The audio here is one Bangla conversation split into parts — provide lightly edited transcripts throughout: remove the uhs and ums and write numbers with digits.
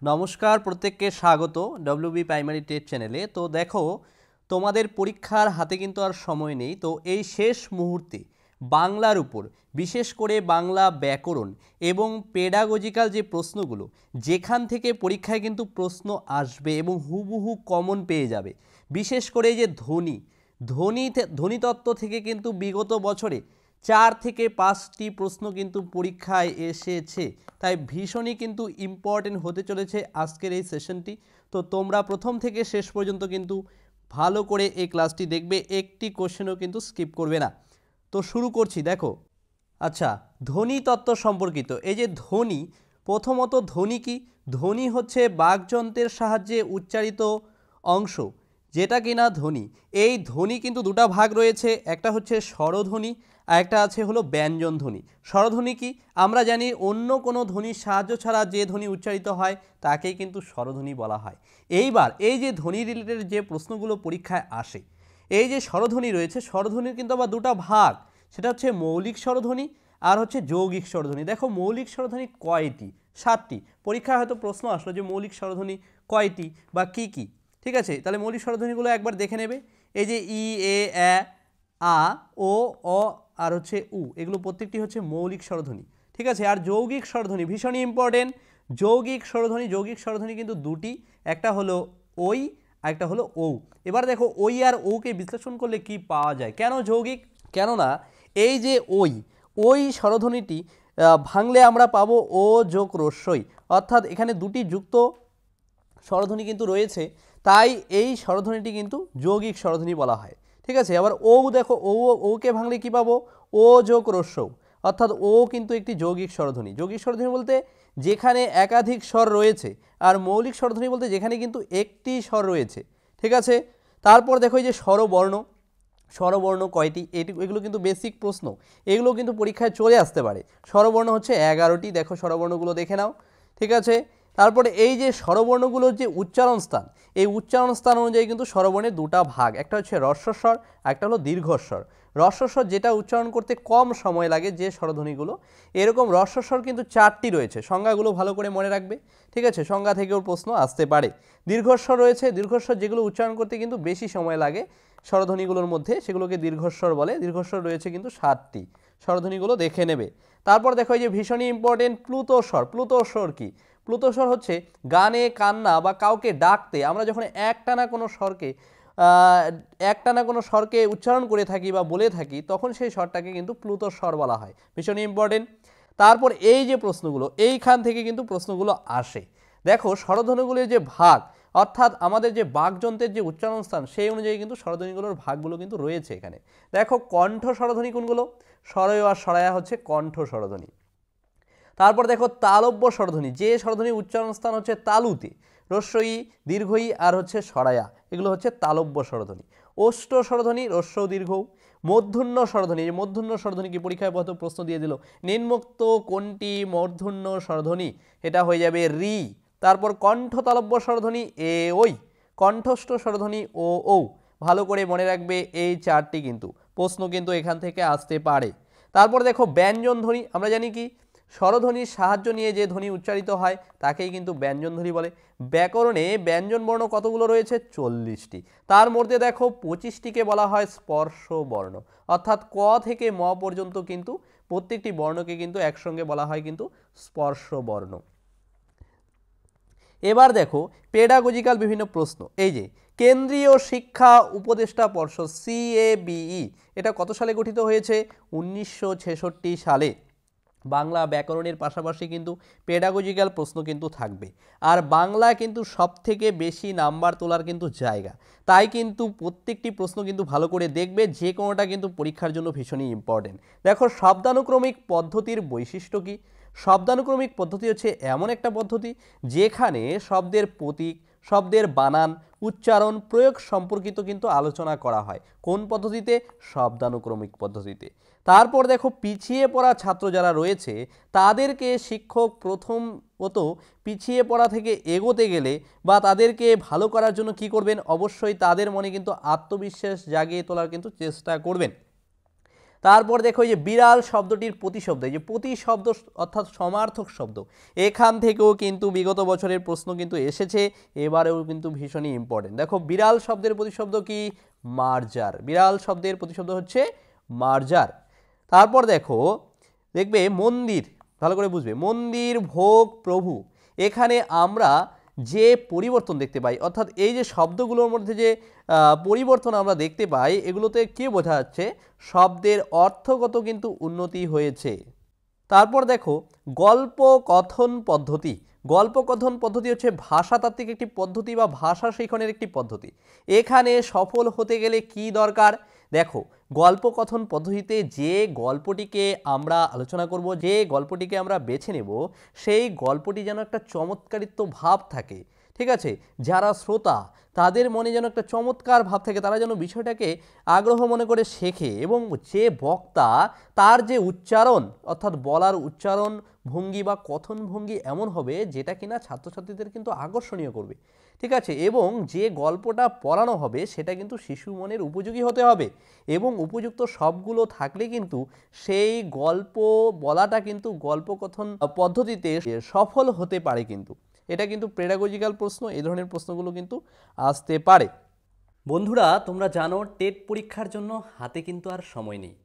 নমস্কার, প্রত্যেককে স্বাগত ডব্লিউবি প্রাইমারি টেট চ্যানেলে। তো দেখো, তোমাদের পরীক্ষার হাতে কিন্তু আর সময় নেই। তো এই শেষ মুহূর্তে বাংলার উপর, বিশেষ করে বাংলা ব্যাকরণ এবং পেডাগজিক্যাল যে প্রশ্নগুলো, যেখান থেকে পরীক্ষায় কিন্তু প্রশ্ন আসবে এবং হুবহু কমন পেয়ে যাবে, বিশেষ করে এই যে ধ্বনিতত্ত্ব থেকে কিন্তু বিগত বছরে 4 থেকে 5টি প্রশ্ন কিন্তু পরীক্ষায় এসেছে। তাই ভীষণই কিন্তু ইম্পর্টেন্ট হতে চলেছে আজকের এই সেশনটি। তো তোমরা প্রথম থেকে শেষ পর্যন্ত কিন্তু ভালো করে এই ক্লাসটি দেখবে, একটি কোশ্চেনও কিন্তু স্কিপ করবে না। তো শুরু করছি। দেখো, আচ্ছা, ধ্বনিতত্ত্ব সম্পর্কিত এই যে ধ্বনি, প্রথমত ধ্বনি কি? ধ্বনি হচ্ছে বাকযন্ত্রের সাহায্যে উচ্চারিত অংশ, যেটা কিনা ধ্বনি। এই ধ্বনি কিন্তু দুটা ভাগ রয়েছে, একটা হচ্ছে স্বরধ্বনি আর একটা আছে হলো ব্যঞ্জন ধ্বনি। স্বরধ্বনি কি? আমরা জানি অন্য কোনো ধ্বনির সাহায্য ছাড়া যে ধ্বনি উচ্চারিত হয় তাকেই কিন্তু স্বরধ্বনি বলা হয়। এইবার এই যে ধ্বনি রিলেটেড যে প্রশ্নগুলো পরীক্ষায় আসে, এই যে স্বরধ্বনি রয়েছে, স্বরধ্বনির কিন্তু আবার দুটা ভাগ, সেটা হচ্ছে মৌলিক স্বরধ্বনি আর হচ্ছে যৌগিক স্বরধ্বনি। দেখো, মৌলিক স্বরধ্বনি কয়টি? 7টি। পরীক্ষায় হয়তো প্রশ্ন আসলো যে মৌলিক স্বরধ্বনি কয়টি বা কি কি। ঠিক আছে, তাহলে মৌলিক স্বরধ্বনিগুলো একবার দেখে নেবে। এই যে ই, এ, আ, ও, অ আর হচ্ছে উ, এগুলো প্রত্যেকটি হচ্ছে মৌলিক স্বরধ্বনি। ঠিক আছে, আর যৌগিক স্বরধ্বনি ভীষণই ইম্পর্টেন্ট। যৌগিক স্বরধ্বনি কিন্তু দুটি, একটা হলো ওই আর একটা হলো ও। এবার দেখো, ওই আর ওকে বিশ্লেষণ করলে কি পাওয়া যায়। কেন যৌগিক? কেননা এই যে ওই স্বরধ্বনিটি ভাঙলে আমরা পাবো ও যোগ রস্যই, অর্থাৎ এখানে দুটি যুক্ত স্বরধ্বনি কিন্তু রয়েছে, তাই এই স্বরধ্বনিটি কিন্তু যৌগিক স্বরধ্বনি বলা হয়। ঠিক আছে, আবার ও দেখো, ওকে ভাঙলে কি পাবো? ও যোগ রস্যৌ, অর্থাৎ ও কিন্তু একটি যৌগিক স্বরধ্বনি। যৌগিক স্বরধ্বনি বলতে যেখানে একাধিক স্বর রয়েছে, আর মৌলিক স্বরধ্বনি বলতে যেখানে কিন্তু একটি স্বর রয়েছে। ঠিক আছে, তারপর দেখো এই যে স্বরবর্ণ কয়টি, এগুলো কিন্তু বেসিক প্রশ্ন, এগুলো কিন্তু পরীক্ষায় চলে আসতে পারে। স্বরবর্ণ হচ্ছে 11টি। দেখো, স্বরবর্ণগুলো দেখে নাও। ঠিক আছে, তারপরে এই যে স্বরবর্ণগুলোর যে উচ্চারণ স্থান, এই উচ্চারণ স্থান অনুযায়ী কিন্তু স্বরবর্ণের দুটা ভাগ, একটা হচ্ছে হ্রস্বস্বর আর একটা হলো দীর্ঘস্বর। হ্রস্বস্বর যেটা উচ্চারণ করতে কম সময় লাগে, যে স্বরধ্বনিগুলো, এরকম হ্রস্বস্বর কিন্তু 4টি রয়েছে। সংজ্ঞাগুলো ভালো করে মনে রাখবে। ঠিক আছে, সংজ্ঞা থেকেও প্রশ্ন আসতে পারে। দীর্ঘস্বর রয়েছে, দীর্ঘস্বর যেগুলো উচ্চারণ করতে কিন্তু বেশি সময় লাগে স্বরধ্বনিগুলোর মধ্যে, সেগুলোকে দীর্ঘস্বর বলে। দীর্ঘস্বর রয়েছে কিন্তু 7টি। স্বরধ্বনিগুলো দেখে নেবে। তারপর দেখো এই যে ভীষণই ইম্পর্টেন্ট প্লুতস্বর। প্লুতস্বর কি? প্লুতস্বর হচ্ছে গানে, কান্না বা কাউকে ডাকতে আমরা যখন একটানা কোনো স্বরকে উচ্চারণ করে থাকি বা বলে থাকি, তখন সেই স্বরটাকে কিন্তু প্লুতস্বর বলা হয়। ভীষণই ইম্পর্টেন্ট। তারপর এই যে প্রশ্নগুলো, এইখান থেকে কিন্তু প্রশ্নগুলো আসে। দেখো, স্বরধ্বনিগুলির যে ভাগ, অর্থাৎ আমাদের যে বাকযন্ত্রের যে উচ্চারণ স্থান, সেই অনুযায়ী কিন্তু স্বরধ্বনিগুলোর ভাগগুলো কিন্তু রয়েছে এখানে। দেখো, কণ্ঠ স্বরধ্বনি কোনগুলো? স্বরয় আর স্বরায়া হচ্ছে কণ্ঠ স্বরধ্বনি। তারপর দেখো তালব্য স্বরধ্বনি, যে স্বরধ্বনির উচ্চারণ স্থান হচ্ছে তালুতে, রস্যই, দীর্ঘই আর হচ্ছে স্বরায়া, এগুলো হচ্ছে তালব্য স্বরধ্বনি। ওষ্ঠ স্বরধ্বনি, রস্য দীর্ঘ। মূর্ধন্য স্বরধ্বনি, যে মূর্ধন্য স্বরধ্বনি কি পরীক্ষায় কত প্রশ্ন দিয়ে দিল, নিম্নোক্ত কোনটি মূর্ধন্য স্বরধ্বনি? এটা হয়ে যাবে রি। তারপর কণ্ঠ তালব্য স্বরধ্বনি এ ওই, কণ্ঠস্থ স্বরধ্বনি ও ও। ভালো করে মনে রাখবে, এই 4টি কিন্তু প্রশ্ন কিন্তু এখান থেকে আসতে পারে। তারপর দেখো ব্যঞ্জন ধ্বনি, আমরা জানি কি স্বরধ্বনির সাহায্য নিয়ে যে ধ্বনি উচ্চারিত হয় তাকেই কিন্তু ব্যঞ্জন ধ্বনি বলে। ব্যাকরণে ব্যঞ্জন বর্ণ কতগুলো রয়েছে? 40টি। তার মধ্যে দেখো 25টিকে বলা হয় স্পর্শ বর্ণ, অর্থাৎ ক থেকে ম পর্যন্ত কিন্তু প্রত্যেকটি বর্ণকে কিন্তু একসঙ্গে বলা হয় কিন্তু স্পর্শ বর্ণ। এবার দেখো পেডাগজিক্যাল বিভিন্ন প্রশ্ন। এই যে কেন্দ্রীয় শিক্ষা উপদেষ্টা পর্ষদ, CABE, এটা কত সালে গঠিত হয়েছে? 1966 সালে। বাংলা ব্যাকরণের পাশাপাশি কিন্তু পেডাগজিক্যাল প্রশ্ন কিন্তু থাকবে, আর বাংলা কিন্তু সবথেকে বেশি নাম্বার তোলার কিন্তু জায়গা। তাই কিন্তু প্রত্যেকটি প্রশ্ন কিন্তু ভালো করে দেখবে, যে কোনোটা কিন্তু পরীক্ষার জন্য ভীষণই ইম্পর্টেন্ট। দেখো, শব্দানুক্রমিক পদ্ধতির বৈশিষ্ট্য কি? শব্দানুক্রমিক পদ্ধতি হচ্ছে এমন একটা পদ্ধতি যেখানে শব্দের প্রতীক, শব্দের বানান, উচ্চারণ, প্রয়োগ সম্পর্কিত কিন্তু আলোচনা করা হয়। কোন পদ্ধতিতে? শব্দানুক্রমিক পদ্ধতিতে। তারপর দেখো, পিছিয়ে পড়া ছাত্র যারা রয়েছে তাদেরকে শিক্ষক প্রথমত পিছিয়ে পড়া থেকে এগোতে গেলে বা তাদেরকে ভালো করার জন্য কি করবেন? অবশ্যই তাদের মনে কিন্তু আত্মবিশ্বাস জাগিয়ে তোলার কিন্তু চেষ্টা করবেন। তারপর দেখো এই যে বিড়াল শব্দটির প্রতিশব্দ, এই যে প্রতিশব্দ অর্থাৎ সমার্থক শব্দ, এখান থেকেও কিন্তু বিগত বছরের প্রশ্ন কিন্তু এসেছে, এবারেও কিন্তু ভীষণই ইম্পর্টেন্ট। দেখো বিড়াল শব্দের প্রতিশব্দ কি? মার্জার। বিড়াল শব্দের প্রতিশব্দ হচ্ছে মার্জার। তারপর দেখবে মন্দির, ভালো করে বুঝবে, মন্দির, ভোগ, প্রভু, এখানে আমরা যে পরিবর্তন দেখতে পাই, অর্থাৎ এই যে শব্দগুলোর মধ্যে যে পরিবর্তন আমরা দেখতে পাই, এগুলোতে কি বোঝা যাচ্ছে? শব্দের অর্থগত কিন্তু উন্নতি হয়েছে। তারপর দেখো গল্প কথন পদ্ধতি। গল্প কথন পদ্ধতি হচ্ছে ভাষাতাত্ত্বিক একটি পদ্ধতি বা ভাষা শিখনের একটি পদ্ধতি। এখানে সফল হতে গেলে কি দরকার? দেখো গল্প কথন পদ্ধতিতে যে গল্পটিকে আমরা আলোচনা করব, যে গল্পটিকে আমরা বেছে নেব, সেই গল্পটি যেন একটা চমৎকারিত্ব ভাব থাকে, ঠিক আছে? যারা শ্রোতা তাদের মনে যেন একটা চমৎকার ভাব থাকে, তারা যেন বিষয়টাকে আগ্রহ মনে করে শেখে, এবং যে বক্তা তার যে উচ্চারণ অর্থাৎ বলার উচ্চারণ ভঙ্গি বা কথন ভঙ্গি এমন হবে যেটা কিনা ছাত্রছাত্রীদের কিন্তু আকর্ষণীয় করবে, ঠিক আছে? এবং যে গল্পটা পড়ানো হবে সেটা কিন্তু শিশু মনের উপযোগী হতে হবে, এবং উপযুক্ত সবগুলো থাকলে কিন্তু সেই গল্প বলাটা কিন্তু গল্পকথন পদ্ধতিতে সফল হতে পারে। কিন্তু এটা কিন্তু পেডাগজিক্যাল প্রশ্ন, এই ধরনের প্রশ্নগুলো কিন্তু আসতে পারে। বন্ধুরা তোমরা জানো টেট পরীক্ষার জন্য হাতে কিন্তু আর সময় নেই।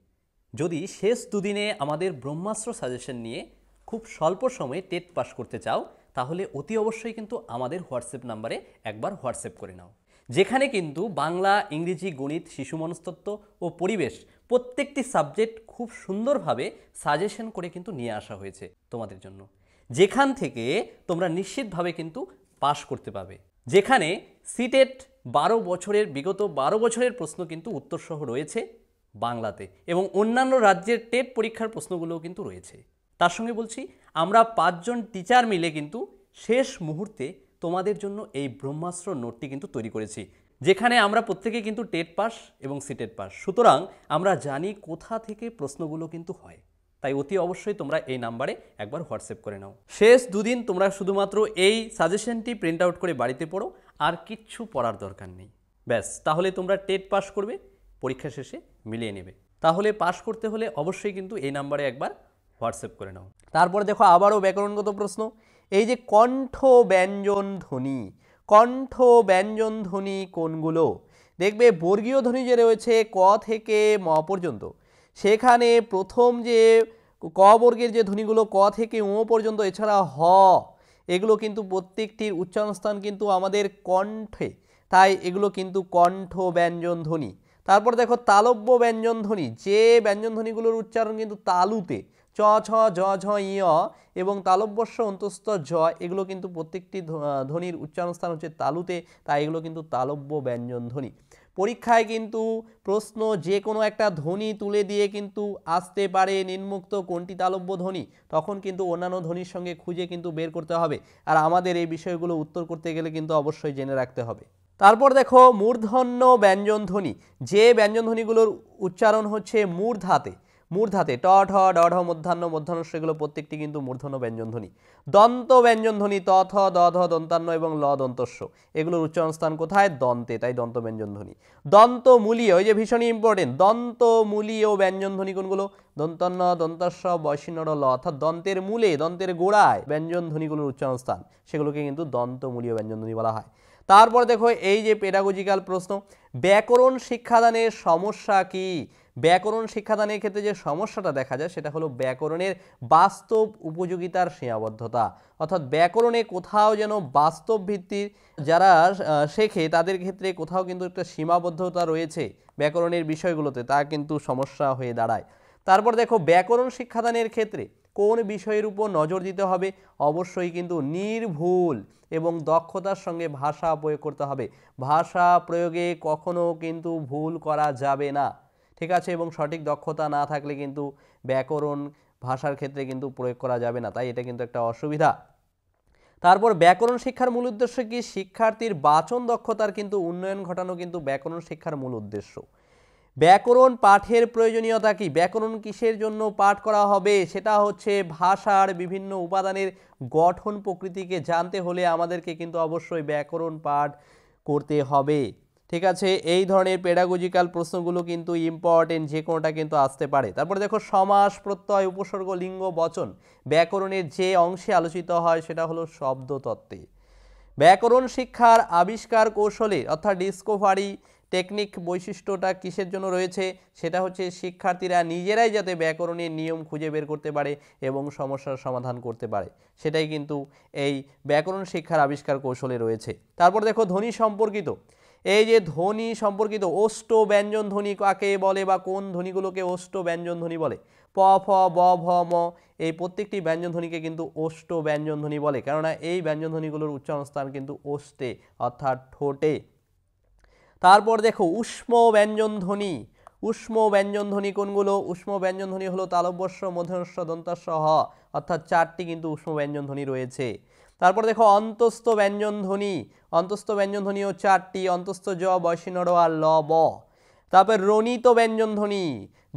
যদি শেষ দুদিনে আমাদের ব্রহ্মাস্ত্র সাজেশন নিয়ে খুব স্বল্প সময়ে টেট পাস করতে চাও, তাহলে অতি অবশ্যই কিন্তু আমাদের হোয়াটসঅ্যাপ নাম্বারে একবার হোয়াটসঅ্যাপ করে নাও, যেখানে কিন্তু বাংলা, ইংরেজি, গণিত, শিশু মনস্তত্ত্ব ও পরিবেশ প্রত্যেকটি সাবজেক্ট খুব সুন্দরভাবে সাজেশন করে কিন্তু নিয়ে আসা হয়েছে তোমাদের জন্য, যেখান থেকে তোমরা নিশ্চিতভাবে কিন্তু পাস করতে পারবে। যেখানে সিটেট 12 বছরের প্রশ্ন কিন্তু উত্তরসহ রয়েছে বাংলাতে, এবং অন্যান্য রাজ্যের টেট পরীক্ষার প্রশ্নগুলোও কিন্তু রয়েছে। তার সঙ্গে বলছি আমরা 5 জন টিচার মিলে কিন্তু শেষ মুহূর্তে তোমাদের জন্য এই ব্রহ্মাস্ত্র নোটটি কিন্তু তৈরি করেছি, যেখানে আমরা প্রত্যেকে কিন্তু টেট পাস এবং সিটেট পাস, সুতরাং আমরা জানি কোথা থেকে প্রশ্নগুলো কিন্তু হয়। তাই অতি অবশ্যই তোমরা এই নাম্বারে একবার হোয়াটসঅ্যাপ করে নাও। শেষ দুদিন তোমরা শুধুমাত্র এই সাজেশনটি প্রিন্ট আউট করে বাড়িতে পড়ো, আর কিচ্ছু পড়ার দরকার নেই। ব্যাস, তাহলে তোমরা টেট পাস করবে, পরীক্ষা শেষে মিলিয়ে নেবে। তাহলে পাস করতে হলে অবশ্যই কিন্তু এই নাম্বারে একবার হোয়াটসঅ্যাপ করে নাও। তারপরে দেখো আবারও ব্যাকরণগত প্রশ্ন, এই যে কণ্ঠ ব্যঞ্জন ধ্বনি, কণ্ঠ ব্যঞ্জন ধ্বনি কোনগুলো? দেখবে বর্গীয় ধ্বনি যে রয়েছে ক থেকে ম পর্যন্ত, সেখানে প্রথম যে ক বর্গের যে ধ্বনিগুলো ক থেকে ও পর্যন্ত, এছাড়া হ, এগুলো কিন্তু প্রত্যেকটির উচ্চারণ স্থান কিন্তু আমাদের কণ্ঠে, তাই এগুলো কিন্তু কণ্ঠ ব্যঞ্জন ধ্বনি। তারপর দেখো তালব্য ব্যঞ্জন ধ্বনি, যে ব্যঞ্জন ধ্বনিগুলোর উচ্চারণ কিন্তু তালুতে, চ ছ জ ঝ ইয় এবং তালব্যস্য অন্তস্থ জ, এগুলো কিন্তু প্রত্যেকটি ধ্বনির উচ্চারণ স্থান হচ্ছে তালুতে, তাই এগুলো কিন্তু তালব্য ব্যঞ্জন ধ্বনি। পরীক্ষায় কিন্তু প্রশ্ন যে কোনো একটা ধ্বনি তুলে দিয়ে কিন্তু আসতে পারে, নিম্নোক্ত কোনটি তালব্য ধ্বনি, তখন কিন্তু অন্যান্য ধ্বনির সঙ্গে খুঁজে কিন্তু বের করতে হবে, আর আমাদের এই বিষয়গুলো উত্তর করতে গেলে কিন্তু অবশ্যই জেনে রাখতে হবে। তারপর দেখো মূর্ধন্য ব্যঞ্জন ধ্বনি, যে ব্যঞ্জন ধ্বনিগুলোর উচ্চারণ হচ্ছে মূর্ধাতে, মূর্ধাতে ট ঠ ড ঢ মধ্যাহ্ন মধ্যাহ্ন, সেগুলো প্রত্যেকটি কিন্তু মূর্ধন্য ব্যঞ্জন ধ্বনি। দন্ত ব্যঞ্জন ধ্বনি ত থ দ ধ দন্তান্ন এবং ল দন্তস্য, এগুলোর উচ্চারণ স্থান কোথায়? দন্তে, তাই দন্ত ব্যঞ্জন ধ্বনি। দন্ত মূলীয়, এই যে ভীষণই ইম্পর্টেন্ট, দন্ত মূলীয় ব্যঞ্জন ধ্বনি কোনগুলো? দন্তান্ন দন্তস্য বয়সিন্নর ল, অর্থাৎ দন্তের মূলে, দন্তের গোড়ায় ব্যঞ্জন ধ্বনিগুলোর উচ্চারণ স্থান, সেগুলোকে কিন্তু দন্ত মূলীয় ব্যঞ্জন ধ্বনি বলা হয়। তারপর দেখো এই যে পেডাগজিক্যাল প্রশ্ন, ব্যাকরণ শিক্ষাদানের সমস্যা কি? ব্যাকরণ শিক্ষাদানের ক্ষেত্রে যে সমস্যাটা দেখা যায় সেটা হলো ব্যাকরণের বাস্তব উপযোগিতার সীমাবদ্ধতা, অর্থাৎ ব্যাকরণে কোথাও যেন বাস্তব ভিত্তির যারা শেখে তাদের ক্ষেত্রে কোথাও কিন্তু একটা সীমাবদ্ধতা রয়েছে ব্যাকরণের বিষয়গুলোতে, তা কিন্তু সমস্যা হয়ে দাঁড়ায়। তারপর দেখো ব্যাকরণ শিক্ষাদানের ক্ষেত্রে কোন বিষয়ের উপর নজর দিতে হবে? অবশ্যই কিন্তু নির্ভুল এবং দক্ষতার সঙ্গে ভাষা প্রয়োগ করতে হবে, ভাষা প্রয়োগে কখনো কিন্তু ভুল করা যাবে না, ঠিক আছে? এবং সঠিক দক্ষতা না থাকলে কিন্তু ব্যাকরণ ভাষার ক্ষেত্রে কিন্তু প্রয়োগ করা যাবে না, তাই এটা কিন্তু একটা অসুবিধা। তারপর ব্যাকরণ শিক্ষার মূল উদ্দেশ্য কি? শিক্ষার্থীর বাচন দক্ষতার কিন্তু উন্নয়ন ঘটানো কিন্তু ব্যাকরণ শিক্ষার মূল উদ্দেশ্য। ব্যাকরণ পাঠের প্রয়োজনীয়তা কি? ব্যাকরণ কিসের জন্য পাঠ করা হবে? সেটা হচ্ছে ভাষার বিভিন্ন উপাদানের গঠন প্রকৃতিকে জানতে হলে আমাদেরকে কিন্তু অবশ্যই ব্যাকরণ পাঠ করতে হবে, ঠিক আছে, এই ধরনের পেডাগজিক্যাল প্রশ্নগুলো কিন্তু ইম্পর্টেন্ট, যে কোনোটা কিন্তু আসতে পারে। তারপরে দেখো সমাস, প্রত্যয়, উপসর্গ, লিঙ্গ, বচন ব্যাকরণের যে অংশে আলোচিত হয় সেটা হলো শব্দতত্ত্বে। ব্যাকরণ শিক্ষার আবিষ্কার কৌশলে অর্থাৎ ডিসকভারি টেকনিক বৈশিষ্ট্যটা কিসের জন্য রয়েছে? সেটা হচ্ছে শিক্ষার্থীরা নিজেরাই যাতে ব্যাকরণের নিয়ম খুঁজে বের করতে পারে এবং সমস্যার সমাধান করতে পারে, সেটাই কিন্তু এই ব্যাকরণ শিক্ষার আবিষ্কার কৌশলে রয়েছে। তারপর দেখো ধ্বনি সম্পর্কিত, এই যে ধ্বনি সম্পর্কিত ওষ্ঠ ব্যঞ্জন ধ্বনি কাকে বলে বা কোন ধ্বনিগুলোকে ওষ্ঠ ব্যঞ্জন ধ্বনি বলে? প, ফ, ব, ভ, ম এই প্রত্যেকটি ব্যঞ্জন ধ্বনিকে কিন্তু ওষ্ঠ ব্যঞ্জন ধ্বনি বলে, কেননা এই ব্যঞ্জন ধ্বনিগুলোর উচ্চারণ স্থান কিন্তু ওষ্ঠে অর্থাৎ ঠোঁটে। তারপর দেখো উষ্ম ব্যঞ্জন ধ্বনি, উষ্ম ব্যঞ্জন ধ্বনি কোনগুলো? উষ্ম ব্যঞ্জন ধ্বনি হলো তালব্যস্য, মূর্ধন্য ষ, দন্তাস্য, হ অর্থাৎ 4টি কিন্তু উষ্ম ব্যঞ্জন ধ্বনি রয়েছে। তারপর দেখো অন্তস্থ ব্যঞ্জন ধ্বনি, অন্তস্থ ব্যঞ্জন ধ্বনিও 4টি, অন্তস্থ জ, বয়সী র আর ল, ব। তারপর রণিত ব্যঞ্জন ধ্বনি,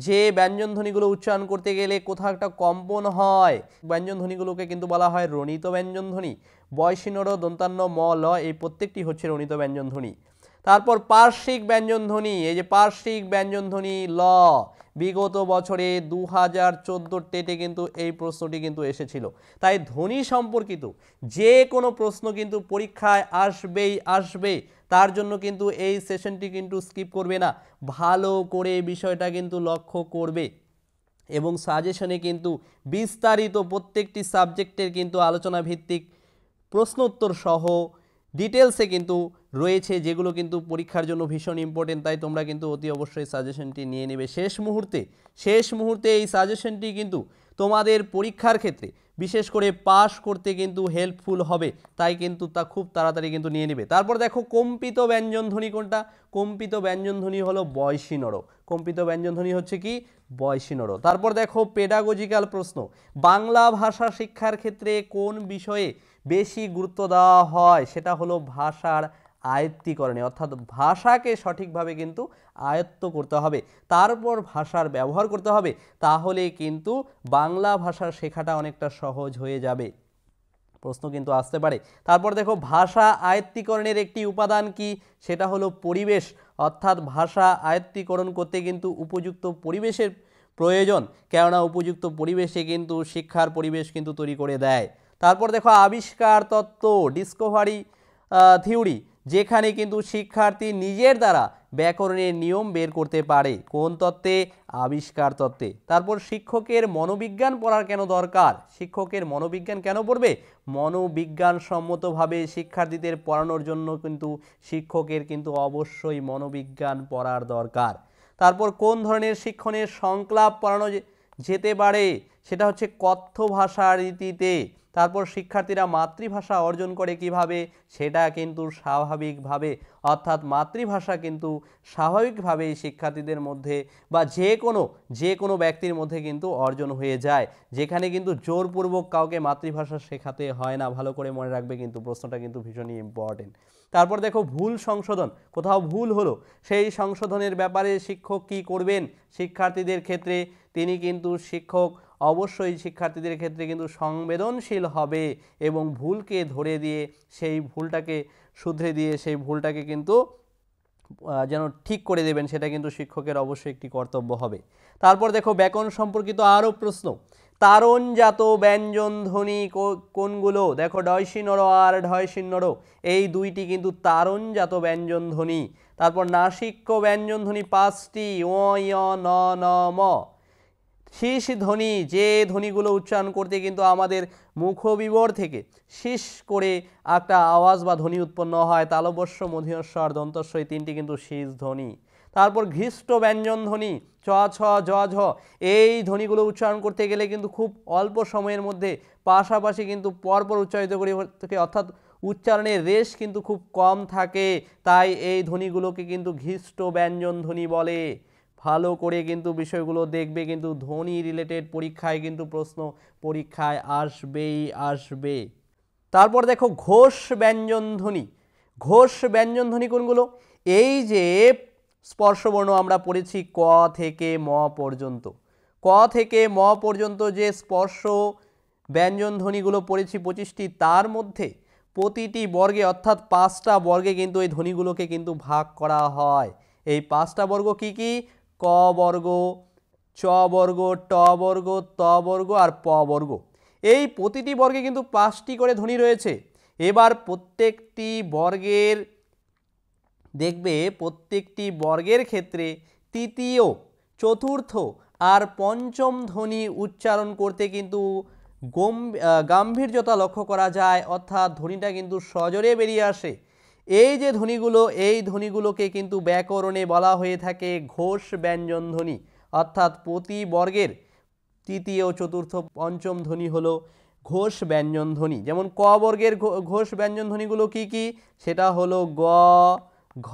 যে ব্যঞ্জন ধ্বনিগুলো উচ্চারণ করতে গেলে কোথাও একটা কম্পন হয়, ব্যঞ্জন ধ্বনিগুলোকে কিন্তু বলা হয় রণিত ব্যঞ্জন ধ্বনি। বয়সী র, দন্তান্ন, ম, ল এই প্রত্যেকটি হচ্ছে রণিত ব্যঞ্জন ধ্বনি। তারপর পার্শ্বিক ব্যঞ্জন ধ্বনি, এই যে পার্শ্বিক ব্যঞ্জন ধ্বনি ল, বিগত বছরে 2014 টেটে কিন্তু এই প্রশ্নটি কিন্তু এসেছিল। তাই ধ্বনি সম্পর্কিত যে কোনো প্রশ্ন কিন্তু পরীক্ষায় আসবেই আসবে, তার জন্য কিন্তু এই সেশনটি কিন্তু স্কিপ করবে না, ভালো করে বিষয়টা কিন্তু লক্ষ্য করবে এবং সাজেশনে কিন্তু বিস্তারিত প্রত্যেকটি সাবজেক্টের কিন্তু আলোচনা ভিত্তিক প্রশ্ন উত্তর সহ ডিটেলসে কিন্তু রয়েছে, যেগুলো কিন্তু পরীক্ষার জন্য ভীষণ ইম্পর্টেন্ট। তাই তোমরা কিন্তু অতি অবশ্যই সাজেশনটি নিয়ে নেবে শেষ মুহূর্তে এই সাজেশনটি কিন্তু তোমাদের পরীক্ষার ক্ষেত্রে বিশেষ করে পাস করতে কিন্তু হেল্পফুল হবে, তাই কিন্তু তা খুব তাড়াতাড়ি কিন্তু নিয়ে নেবে। তারপর দেখো কম্পিত ব্যঞ্জন ধ্বনি কোনটা? কম্পিত ব্যঞ্জন ধ্বনি হলো বয়সী নর, কম্পিত ব্যঞ্জন ধ্বনি হচ্ছে কি? বয়সী নর। তারপর দেখো পেডাগজিক্যাল প্রশ্ন, বাংলা ভাষা শিক্ষার ক্ষেত্রে কোন বিষয়ে বেশি গুরুত্ব দেওয়া হয়? সেটা হলো ভাষার আয়ত্তীকরণে, অর্থাৎ ভাষাকে সঠিকভাবে কিন্তু আয়ত্ত করতে হবে, তারপর ভাষার ব্যবহার করতে হবে, তাহলে কিন্তু বাংলা ভাষা শেখাটা অনেকটা সহজ হয়ে যাবে। প্রশ্ন কিন্তু আসতে পারে। তারপর দেখো ভাষা আয়ত্তীকরণের একটি উপাদান কি? সেটা হলো পরিবেশ, অর্থাৎ ভাষা আয়ত্তীকরণ করতে কিন্তু উপযুক্ত পরিবেশের প্রয়োজন, কেননা উপযুক্ত পরিবেশে কিন্তু শিক্ষার পরিবেশ কিন্তু তৈরি করে দেয়। তারপর দেখো আবিষ্কার তত্ত্ব, ডিসকভারি থিওরি, যেখানে কিন্তু শিক্ষার্থী নিজের দ্বারা ব্যাকরণের নিয়ম বের করতে পারে। কোন তত্ত্বে? আবিষ্কার তত্ত্বে। তারপর শিক্ষকের মনোবিজ্ঞান পড়ার কেন দরকার? শিক্ষকের মনোবিজ্ঞান কেন পড়বে? মনোবিজ্ঞান সম্মতভাবে শিক্ষার্থীদের পড়ানোর জন্য কিন্তু শিক্ষকের কিন্তু অবশ্যই মনোবিজ্ঞান পড়ার দরকার। তারপর কোন ধরনের শিক্ষণের সংক্লাপ পড়ানো যেতে পারে? সেটা হচ্ছে কথ্য ভাষা রীতিতে। তারপর শিক্ষার্থীরা মাতৃভাষা অর্জন করে কিভাবে? সেটা কিন্তু স্বাভাবিকভাবে, অর্থাৎ মাতৃভাষা কিন্তু স্বাভাবিকভাবেই শিক্ষার্থীদের মধ্যে বা যে কোনো ব্যক্তির মধ্যে কিন্তু অর্জন হয়ে যায়, যেখানে কিন্তু জোরপূর্বক কাউকে মাতৃভাষা শেখাতে হয় না। ভালো করে মনে রাখবে, কিন্তু প্রশ্নটা কিন্তু ভীষণই ইম্পর্টেন্ট। তারপর দেখো ভুল সংশোধন, কোথাও ভুল হলো সেই সংশোধনের ব্যাপারে শিক্ষক কি করবেন? শিক্ষার্থীদের ক্ষেত্রে তিনি কিন্তু শিক্ষক অবশ্যই শিক্ষার্থীদের ক্ষেত্রে কিন্তু সংবেদনশীল হবে এবং ভুলকে ধরে দিয়ে সেই ভুলটাকে শুধরে দিয়ে সেই ভুলটাকে কিন্তু যেন ঠিক করে দেবেন, সেটা কিন্তু শিক্ষকের অবশ্যই একটি কর্তব্য হবে। তারপর দেখো ব্যাকরণ সম্পর্কিত আরও প্রশ্ন, তারণজাত ব্যঞ্জন ধ্বনি কোনগুলো? দেখো ডয়সী নর আর ঢয়সী নর এই দুইটি কিন্তু তারণজাত ব্যঞ্জন ধ্বনি। তারপর নাসিক্য ব্যঞ্জন ধ্বনি 5টি, ও, য়, ন, ন, ম। শীষ ধ্বনি, যে ধ্বনিগুলো উচ্চারণ করতে কিন্তু আমাদের মুখবিবর থেকে শীষ করে একটা আওয়াজ বা ধ্বনি উৎপন্ন হয়, তালব্যস্য, মূর্ধন্য ষ আর দন্তস্ব এই 3টি কিন্তু শীষ ধ্বনি। তারপর ঘৃষ্ট ব্যঞ্জন ধ্বনি চ, ছ, জ, ঝ এই ধ্বনিগুলো উচ্চারণ করতে গেলে কিন্তু খুব অল্প সময়ের মধ্যে পাশাপাশি কিন্তু পরপর উচ্চারিত করে থাকে, অর্থাৎ উচ্চারণের রেশ কিন্তু খুব কম থাকে, তাই এই ধ্বনিগুলোকে কিন্তু ঘৃষ্ট ব্যঞ্জন ধ্বনি বলে। ভালো করে কিন্তু বিষয়গুলো দেখবে, কিন্তু ধ্বনি রিলেটেড পরীক্ষায় কিন্তু প্রশ্ন পরীক্ষায় আসবে। তারপর দেখো ঘোষ ব্যঞ্জন ধ্বনি, ঘোষ ব্যঞ্জন ধ্বনি কোনগুলো? এই যে স্পর্শবর্ণ আমরা পড়েছি ক থেকে ম পর্যন্ত, ক থেকে ম পর্যন্ত যে স্পর্শ ব্যঞ্জন ধ্বনিগুলো পড়েছি 25টি, তার মধ্যে প্রতিটি বর্গে অর্থাৎ 5টা বর্গে কিন্তু এই ধ্বনিগুলোকে কিন্তু ভাগ করা হয়। এই 5টা বর্গ কি কি? ক বর্গ, চ বর্গ, ট বর্গ, ত বর্গ আর প বর্গ। এই প্রতিটি বর্গে কিন্তু 5টি করে ধ্বনি রয়েছে। এবার প্রত্যেকটি বর্গের দেখবে প্রত্যেকটি বর্গের ক্ষেত্রে তৃতীয়, চতুর্থ আর পঞ্চম ধ্বনি উচ্চারণ করতে কিন্তু গাম্ভীর্যতা লক্ষ্য করা যায়, অর্থাৎ ধ্বনিটা কিন্তু সজোরে বেরিয়ে আসে। এই যে ধ্বনিগুলো, এই ধ্বনিগুলোকে কিন্তু ব্যাকরণে বলা হয়ে থাকে ঘোষ ব্যঞ্জন ধ্বনি, অর্থাৎ প্রতি বর্গের তৃতীয়, চতুর্থ, পঞ্চম ধ্বনি হলো ঘোষ ব্যঞ্জন ধ্বনি। যেমন ক বর্গের ঘোষ ব্যঞ্জন ধ্বনিগুলো কি কি? সেটা হলো গ, ঘ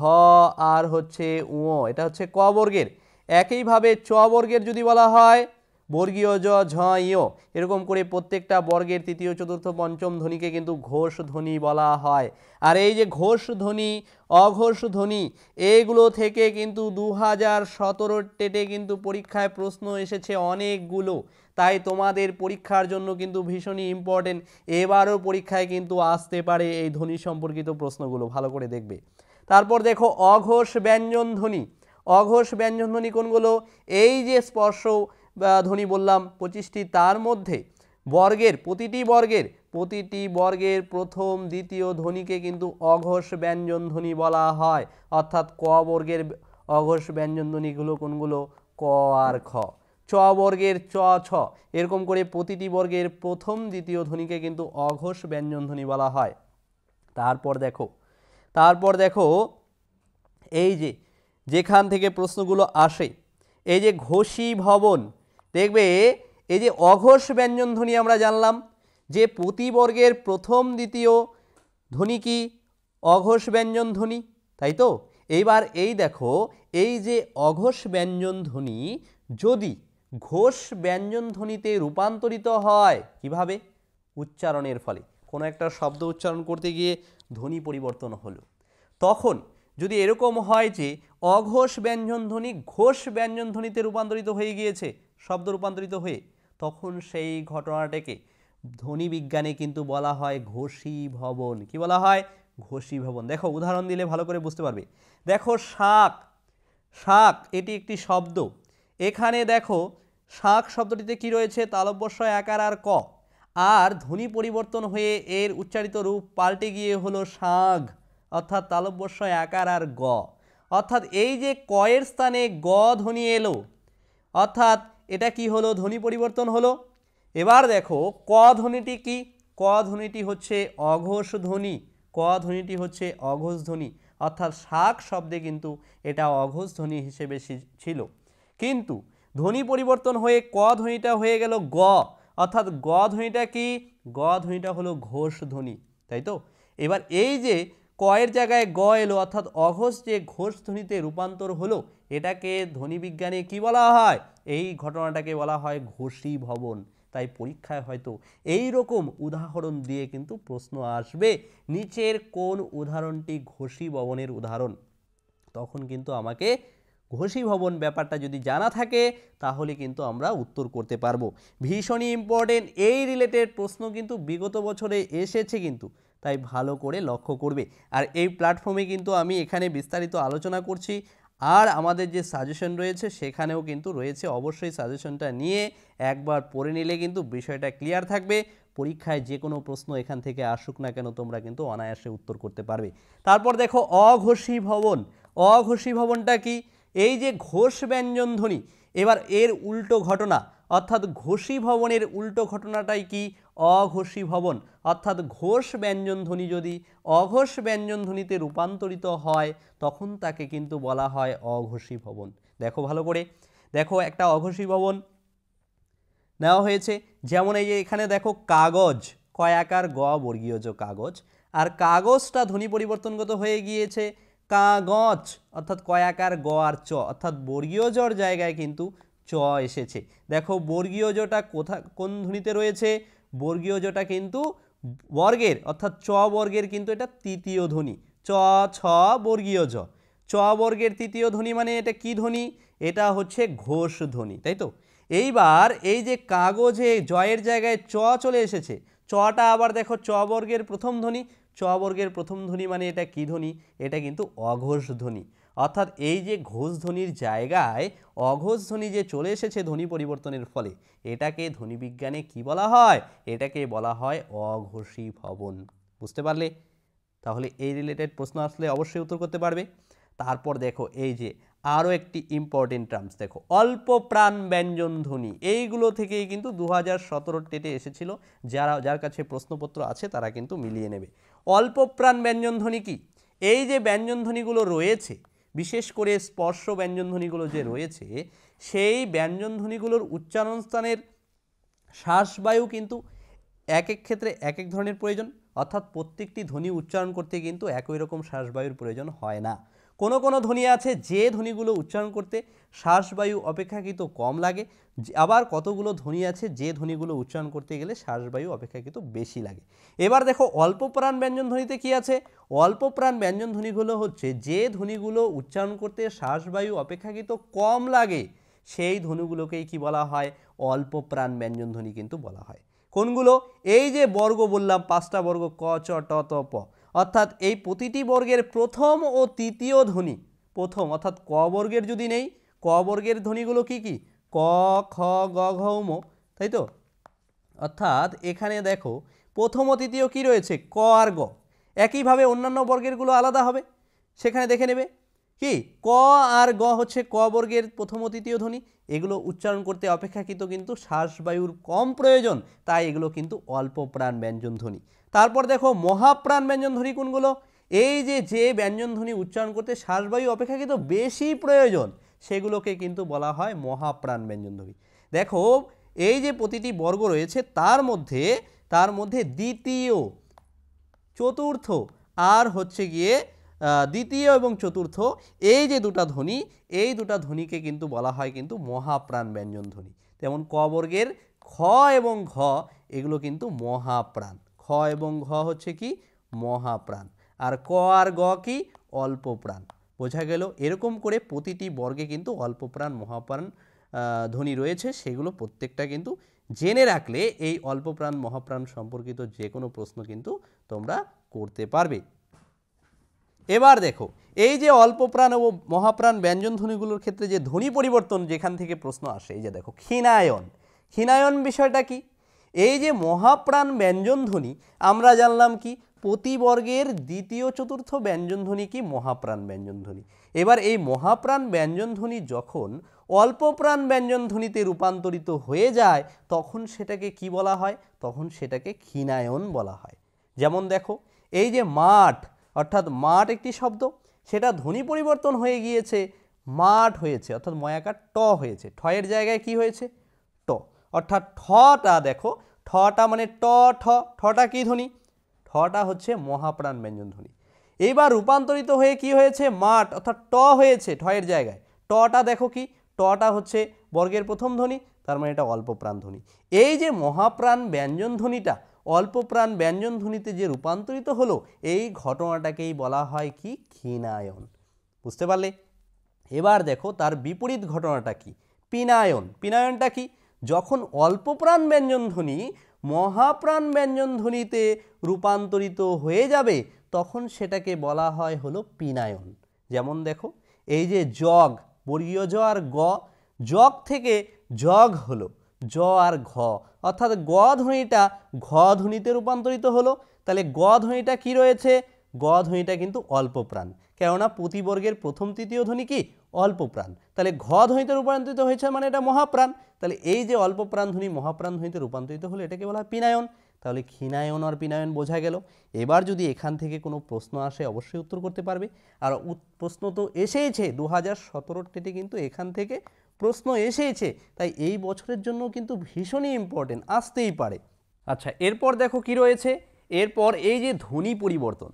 আর হচ্ছে উ, এটা হচ্ছে ক বর্গের। একইভাবে চ বর্গের যদি বলা হয় বর্গীয় জ, ঝ, ইয়, এরকম করে প্রত্যেকটা বর্গের তৃতীয়, চতুর্থ, পঞ্চম ধ্বনিকে কিন্তু ঘোষ ধ্বনি বলা হয়। আর এই যে ঘোষ ধ্বনি, অঘোষ ধ্বনি, এইগুলো থেকে কিন্তু 2017 টেটে কিন্তু পরীক্ষায় প্রশ্ন এসেছে অনেকগুলো। তাই তোমাদের পরীক্ষার জন্য কিন্তু ভীষণই ইম্পর্টেন্ট। এবারও পরীক্ষায় কিন্তু আসতে পারে এই ধ্বনি সম্পর্কিত প্রশ্নগুলো, ভালো করে দেখবে। তারপর দেখো অঘোষ ব্যঞ্জন ধ্বনি। অঘোষ ব্যঞ্জন ধ্বনি কোনগুলো? এই যে স্পর্শ ধ্বনি বললাম 25টি, তার মধ্যে বর্গের প্রতিটি বর্গের প্রথম, দ্বিতীয় ধ্বনিকে কিন্তু অঘোষ ব্যঞ্জন ধ্বনি বলা হয়। অর্থাৎ ক বর্গের অঘোষ ব্যঞ্জন ধ্বনিগুলো কোনগুলো? ক আর খ। চ বর্গের চ, ছ, এরকম করে প্রতিটি বর্গের প্রথম, দ্বিতীয় ধ্বনিকে কিন্তু অঘোষ ব্যঞ্জন ধ্বনি বলা হয়। তারপর দেখো এই যে যেখান থেকে প্রশ্নগুলো আসে, এই যে ঘোষী ভবন, দেখবে এই যে অঘোষ ব্যঞ্জন ধ্বনি আমরা জানলাম যে প্রতি বর্গের প্রথম, দ্বিতীয় ধ্বনি কি? অঘোষ ব্যঞ্জন ধ্বনি, তাই তো? এইবার এই দেখো এই যে অঘোষ ব্যঞ্জন ধ্বনি যদি ঘোষ ব্যঞ্জন ধ্বনিতে রূপান্তরিত হয়, কিভাবে? উচ্চারণের ফলে। কোনো একটা শব্দ উচ্চারণ করতে গিয়ে ধ্বনি পরিবর্তন হলো, তখন যদি এরকম হয় যে অঘোষ ব্যঞ্জন ধ্বনি ঘোষ ব্যঞ্জন ধ্বনিতে রূপান্তরিত হয়ে গিয়েছে, শব্দ রূপান্তরিত হয়ে, তখন সেই ঘটনাটাকে ধ্বনি বিজ্ঞানে কিন্তু বলা হয় ঘোষী ভবন। কি বলা হয়? ঘোষী ভবন। দেখো উদাহরণ দিলে ভালো করে বুঝতে পারবে। দেখো শাক, শাক এটি একটি শব্দ। এখানে দেখো শাক শব্দটিতে কি রয়েছে? তালব্য শ, আকার আর ক, আর ধ্বনি পরিবর্তন হয়ে এর উচ্চারিত রূপ পাল্টে গিয়ে হলো শাক, অর্থাৎ তালব্য শ, আকার আর গ। অর্থাৎ এই যে ক এর স্থানে গ ধ্বনি এলো, অর্থাৎ এটা কি হলো? ধ্বনি পরিবর্তন হলো। এবার দেখো ক ধ্বনিটি কি? ক ধ্বনিটি হচ্ছে অঘোষ ধ্বনি। ক ধ্বনিটি হচ্ছে অঘোষ ধ্বনি, অর্থাৎ শাক শব্দে কিন্তু এটা অঘোষ ধ্বনি হিসেবে ছিল, কিন্তু ধ্বনি পরিবর্তন হয়ে ক ধ্বনিটা হয়ে গেল গ, অর্থাৎ গ ধ্বনিটা কি? গ ধ্বনিটা হলো ঘোষ ধ্বনি, তাই তো? এবার এই যে ক এর জায়গায় গ এলো, অর্থাৎ অঘোষ যে ঘোষ ধ্বনিতে রূপান্তর হলো, এটাকে ধ্বনি বিজ্ঞানে কি বলা হয়? এই ঘটনাটাকে বলা হয় ঘোষী ভবন। তাই পরীক্ষায় হয়তো এই রকম উদাহরণ দিয়ে কিন্তু প্রশ্ন আসবে, নিচের কোন উদাহরণটি ঘোষী ভবনের উদাহরণ? তখন কিন্তু আমাকে ঘোষী ভবন ব্যাপারটা যদি জানা থাকে তাহলে কিন্তু আমরা উত্তর করতে পারবো। ভীষণই ইম্পর্টেন্ট, এই রিলেটেড প্রশ্ন কিন্তু বিগত বছরে এসেছে কিন্তু, তাই ভালো করে লক্ষ্য করবে। আর এই প্ল্যাটফর্মে কিন্তু আমি এখানে বিস্তারিত আলোচনা করছি, আর আমাদের যে সাজেশন রয়েছে সেখানেও কিন্তু রয়েছে। অবশ্যই সাজেশনটা নিয়ে একবার পড়ে নিলে কিন্তু বিষয়টা ক্লিয়ার থাকবে। পরীক্ষায় যে কোনো প্রশ্ন এখান থেকে আসুক না কেন তোমরা কিন্তু অনায়াসে উত্তর করতে পারবে। তারপর দেখো অঘোষী ভবন। অঘোষী ভবনটা কি? এই যে ঘোষ ব্যঞ্জন ধ্বনি, এবার এর উল্টো ঘটনা, অর্থাৎ ঘোষী ভবনের উল্টো ঘটনাটাই কি? অঘোষী ভবন। অর্থাৎ ঘোষ ব্যঞ্জন ধ্বনি যদি অঘোষ ব্যঞ্জন ধ্বনিতে রূপান্তরিত হয় তখন তাকে কিন্তু বলা হয় অঘোষী ভবন। দেখো ভালো করে, দেখো একটা অঘোষী ভবন নেওয়া হয়েছে, যেমন এই যে এখানে দেখো কাগজ, কয়াকার গ বর্গীয় জ কাগজ, আর কাগজটা ধ্বনি পরিবর্তনগত হয়ে গিয়েছে কাগজ, অর্থাৎ কয়াকার গ আর চ, অর্থাৎ বর্গীয় জর জায়গায় কিন্তু চ এসেছে। দেখো বর্গীয় জটা কোন ধ্বনিতে রয়েছে? বর্গীয় জটা কিন্তু বর্গের, অর্থাৎ চ বর্গের কিন্তু এটা তৃতীয় ধ্বনি, চ ছ বর্গীয় জ, চ বর্গের তৃতীয় ধ্বনি, মানে এটা কি ধ্বনি? এটা হচ্ছে ঘোষ ধ্বনি, তাই তো? এইবার এই যে কাগজে জয়ের জায়গায় চ চলে এসেছে, চটা আবার দেখো চ বর্গের প্রথম ধ্বনি, চ চ বর্গের প্রথম ধ্বনি মানে এটা কি ধ্বনি? এটা কিন্তু অঘোষ ধ্বনি। অর্থাৎ এই যে ঘোষ ধ্বনির জায়গায় অঘোষ ধ্বনি যে চলে এসেছে ধ্বনি পরিবর্তনের ফলে, এটাকে ধ্বনিবিজ্ঞানে কি বলা হয়? এটাকে বলা হয় অঘোষী ভবন। বুঝতে পারলে? তাহলে এই রিলেটেড প্রশ্ন আসলে অবশ্যই উত্তর করতে পারবে। তারপর দেখো এই যে আরও একটি ইম্পর্টেন্ট টার্মস দেখো, অল্প প্রাণ ব্যঞ্জন ধ্বনি। এইগুলো থেকেই কিন্তু 2017 টেটে এসেছিল। যার কাছে প্রশ্নপত্র আছে তারা কিন্তু মিলিয়ে নেবে। অল্প প্রাণ ব্যঞ্জন ধ্বনি কি? এই যে ব্যঞ্জন ধ্বনিগুলো রয়েছে, বিশেষ করে স্পর্শ ব্যঞ্জন ধ্বনিগুলো যে রয়েছে, সেই ব্যঞ্জন ধ্বনিগুলোর উচ্চারণ স্থানের শ্বাসবায়ু কিন্তু এক এক ক্ষেত্রে এক এক ধরনের প্রয়োজন। অর্থাৎ প্রত্যেকটি ধ্বনি উচ্চারণ করতে কিন্তু একই রকম শ্বাসবায়ুর প্রয়োজন হয় না। কোনো কোনো ধ্বনি আছে যে ধ্বনিগুলো উচ্চারণ করতে শ্বাসবায়ু অপেক্ষাকৃত কম লাগে, আবার কতগুলো ধ্বনি আছে যে ধ্বনিগুলো উচ্চারণ করতে গেলে শ্বাসবায়ু অপেক্ষাকৃত বেশি লাগে। এবার দেখো অল্প প্রাণ ব্যঞ্জন ধ্বনিতে কি আছে? অল্প প্রাণ ব্যঞ্জন ধ্বনিগুলো হচ্ছে যে ধ্বনিগুলো উচ্চারণ করতে শ্বাসবায়ু অপেক্ষাকৃত কম লাগে, সেই ধ্বনিগুলোকেই কি বলা হয়? অল্প প্রাণ ব্যঞ্জন ধ্বনি কিন্তু বলা হয়। কোনগুলো? এই যে বর্গ বললাম, 5টা বর্গ ক চ ট ত প, অর্থাৎ এই প্রতিটি বর্গের প্রথম ও তৃতীয় ধ্বনি, প্রথম অর্থাৎ ক বর্গের যদি নেই, ক বর্গের ধ্বনিগুলো কি কি? ক খ গ ঘ ম, তাই তো? অর্থাৎ এখানে দেখো প্রথম ও তৃতীয় কি রয়েছে? ক আর গ। একইভাবে অন্যান্য বর্গেরগুলো আলাদা হবে, সেখানে দেখে নেবে। কি? ক আর গ হচ্ছে ক বর্গের প্রথম ও তৃতীয় ধ্বনি। এগুলো উচ্চারণ করতে অপেক্ষাকৃত কিন্তু শ্বাসবায়ুর কম প্রয়োজন, তাই এগুলো কিন্তু অল্প প্রাণ ব্যঞ্জন ধ্বনি। তারপর দেখো মহাপ্রাণ ব্যঞ্জন ধ্বনি কোনগুলো? এই যে ব্যঞ্জন ধ্বনি উচ্চারণ করতে শ্বাসবায়ু অপেক্ষাকৃত বেশি প্রয়োজন, সেগুলোকে কিন্তু বলা হয় মহাপ্রাণ ব্যঞ্জন ধ্বনি। দেখো এই যে প্রতিটি বর্গ রয়েছে তার মধ্যে দ্বিতীয়, চতুর্থ আর হচ্ছে গিয়ে দ্বিতীয় এবং চতুর্থ, এই যে দুটা ধ্বনি, এই দুটা ধ্বনিকে কিন্তু বলা হয় কিন্তু মহাপ্রাণ ব্যঞ্জন ধ্বনি। যেমন ক বর্গের খ এবং ঘ, এগুলো কিন্তু মহাপ্রাণ। খ এবং ঘ হচ্ছে কি? মহাপ্রাণ। আর ক আর গ কি? অল্প প্রাণ। বোঝা গেল? এরকম করে প্রতিটি বর্গে কিন্তু অল্প প্রাণ মহাপ্রাণ ধ্বনি রয়েছে, সেগুলো প্রত্যেকটা কিন্তু জেনে রাখলে এই অল্প প্রাণ মহাপ্রাণ সম্পর্কিত যে কোনো প্রশ্ন কিন্তু তোমরা করতে পারবে। এবার দেখো এই যে অল্প প্রাণ ও মহাপ্রাণ ব্যঞ্জন ধ্বনিগুলোর ক্ষেত্রে যে ধ্বনি পরিবর্তন যেখান থেকে প্রশ্ন আসে, এই যে দেখো ক্ষীণায়ন। ক্ষীণায়ন বিষয়টা কি? এই যে মহাপ্রাণ ব্যঞ্জন ধ্বনি, আমরা জানলাম কি প্রতিবর্গের দ্বিতীয় চতুর্থ ব্যঞ্জন ধ্বনি কি? মহাপ্রাণ ব্যঞ্জন ধ্বনি। এবার এই মহাপ্রাণ ব্যঞ্জন ধ্বনি যখন অল্প প্রাণ ব্যঞ্জন ধ্বনিতে রূপান্তরিত হয়ে যায়, তখন সেটাকে কি বলা হয়? তখন সেটাকে ক্ষীণায়ন বলা হয়। যেমন দেখো এই যে মাঠ, অর্থাৎ মাঠ একটি শব্দ, সেটা ধ্বনি পরিবর্তন হয়ে গিয়েছে, মাঠ হয়েছে, অর্থাৎ ময়াকার ট হয়েছে, ঠয়ের জায়গায় কি হয়েছে? ট। অর্থাৎ ঠটা দেখো, ঠটা মানে ট ঠ, ঠটা কি ধ্বনি? ঠটা হচ্ছে মহাপ্রাণ ব্যঞ্জন ধ্বনি। এইবার রূপান্তরিত হয়ে কি হয়েছে? মাঠ, অর্থাৎ ট হয়েছে ঠয়ের জায়গায়। টটা দেখো কি? টটা হচ্ছে বর্গের প্রথম ধ্বনি, তার মানে এটা অল্প প্রাণ ধ্বনি। এই যে মহাপ্রাণ ব্যঞ্জন ধ্বনিটা অল্প প্রাণ ব্যঞ্জন ধ্বনিতে যে রূপান্তরিত হলো, এই ঘটনাটাকেই বলা হয় কি? ক্ষীণায়ন। বুঝতে পারলে? এবার দেখো তার বিপরীত ঘটনাটা কি? পিনায়ন। পিনায়নটা কি? যখন অল্প প্রাণ ব্যঞ্জন ধ্বনি মহাপ্রাণ ব্যঞ্জন ধ্বনিতে রূপান্তরিত হয়ে যাবে, তখন সেটাকে বলা হয় হলো পিনায়ন। যেমন দেখো এই যে জগ, বর্গীয় জ আর গ, জগ থেকে জগ হলো, জ আর ঘ, অর্থাৎ গ ধ্বনিটা ঘ ধ্বনিতে রূপান্তরিত হলো। তাহলে গ ধ্বনিটা কি রয়েছে? গ ধ্বনিটা কিন্তু অল্প প্রাণ, কেননা প্রতিবর্গের প্রথম তৃতীয় ধ্বনি কি? অল্প প্রাণ। তাহলে ঘ ধ্বনিতে রূপান্তরিত হয়েছে মানে এটা মহাপ্রাণ। তাহলে এই যে অল্প প্রাণ ধ্বনি মহাপ্রাণ ধ্বনিতে রূপান্তরিত হলো, এটাকে বলা হয় পিনায়ন। তাহলে ক্ষীণায়ন আর পিনায়ন বোঝা গেল। এবার যদি এখান থেকে কোনো প্রশ্ন আসে অবশ্যই উত্তর করতে পারবে। আর প্রশ্ন তো এসেইছে 2017 টেটে, কিন্তু এখান থেকে প্রশ্ন এসেইছে, তাই এই বছরের জন্য কিন্তু ভীষণই ইম্পর্টেন্ট, আসতেই পারে। আচ্ছা, এরপর দেখো কি রয়েছে। এরপর এই যে ধ্বনি পরিবর্তন,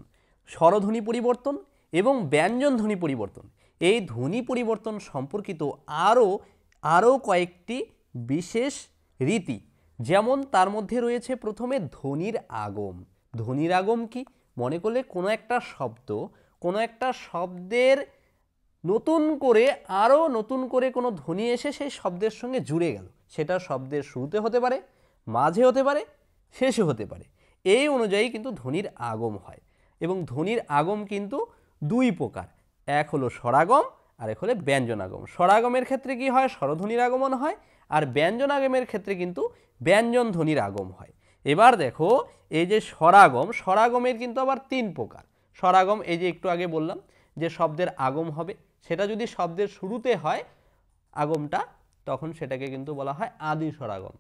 স্বরধ্বনি পরিবর্তন এবং ব্যঞ্জন ধ্বনি পরিবর্তন, এই ধ্বনি পরিবর্তন সম্পর্কিত আরও কয়েকটি বিশেষ রীতি। যেমন তার মধ্যে রয়েছে প্রথমে ধ্বনির আগম। ধ্বনির আগম কি? মনে করলে কোনো একটা শব্দের নতুন করে কোনো ধ্বনি এসে সেই শব্দের সঙ্গে জুড়ে গেল, সেটা শব্দের শুরুতে হতে পারে, মাঝে হতে পারে, শেষে হতে পারে। এই অনুযায়ী কিন্তু ধ্বনির আগম হয়। এবং ধ্বনির আগম কিন্তু দুই প্রকার, এক হলো স্বরাগম আর এক হলো ব্যঞ্জনাগম। স্বরাগমের ক্ষেত্রে কি হয়, স্বরধ্বনির আগমন হয়, আর ব্যঞ্জনাগমের ক্ষেত্রে কিন্তু ব্যঞ্জন ধ্বনির আগম হয়। এবার দেখো এই যে স্বরাগম, স্বরাগমের কিন্তু আবার তিন প্রকার। স্বরাগম এই যে একটু আগে বললাম যে শব্দের আগম হবে, সেটা যদি শব্দের শুরুতে হয় আগমটা, তখন সেটাকে কিন্তু বলা হয় আদি স্বরাগম।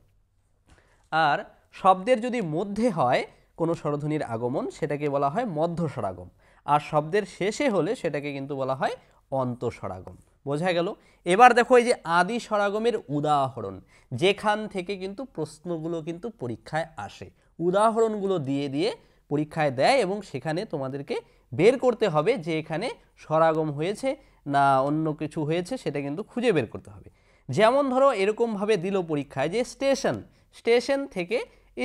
আর শব্দের যদি মধ্যে হয় কোনো স্বরধ্বনির আগমন, সেটাকে বলা হয় মধ্য স্বরাগম। আর শব্দের শেষে হলে সেটাকে কিন্তু বলা হয় অন্ত স্বরাগম। বোঝা গেল? এবার দেখো এই যে আদি স্বরাগমের উদাহরণ, যেখান থেকে কিন্তু প্রশ্নগুলো কিন্তু পরীক্ষায় আসে, উদাহরণগুলো দিয়ে দিয়ে পরীক্ষায় দেয় এবং সেখানে তোমাদেরকে বের করতে হবে যে এখানে স্বরাগম হয়েছে না অন্য কিছু হয়েছে, সেটা কিন্তু খুঁজে বের করতে হবে। যেমন ধরো এরকমভাবে দিল পরীক্ষায় যে স্টেশন, স্টেশন থেকে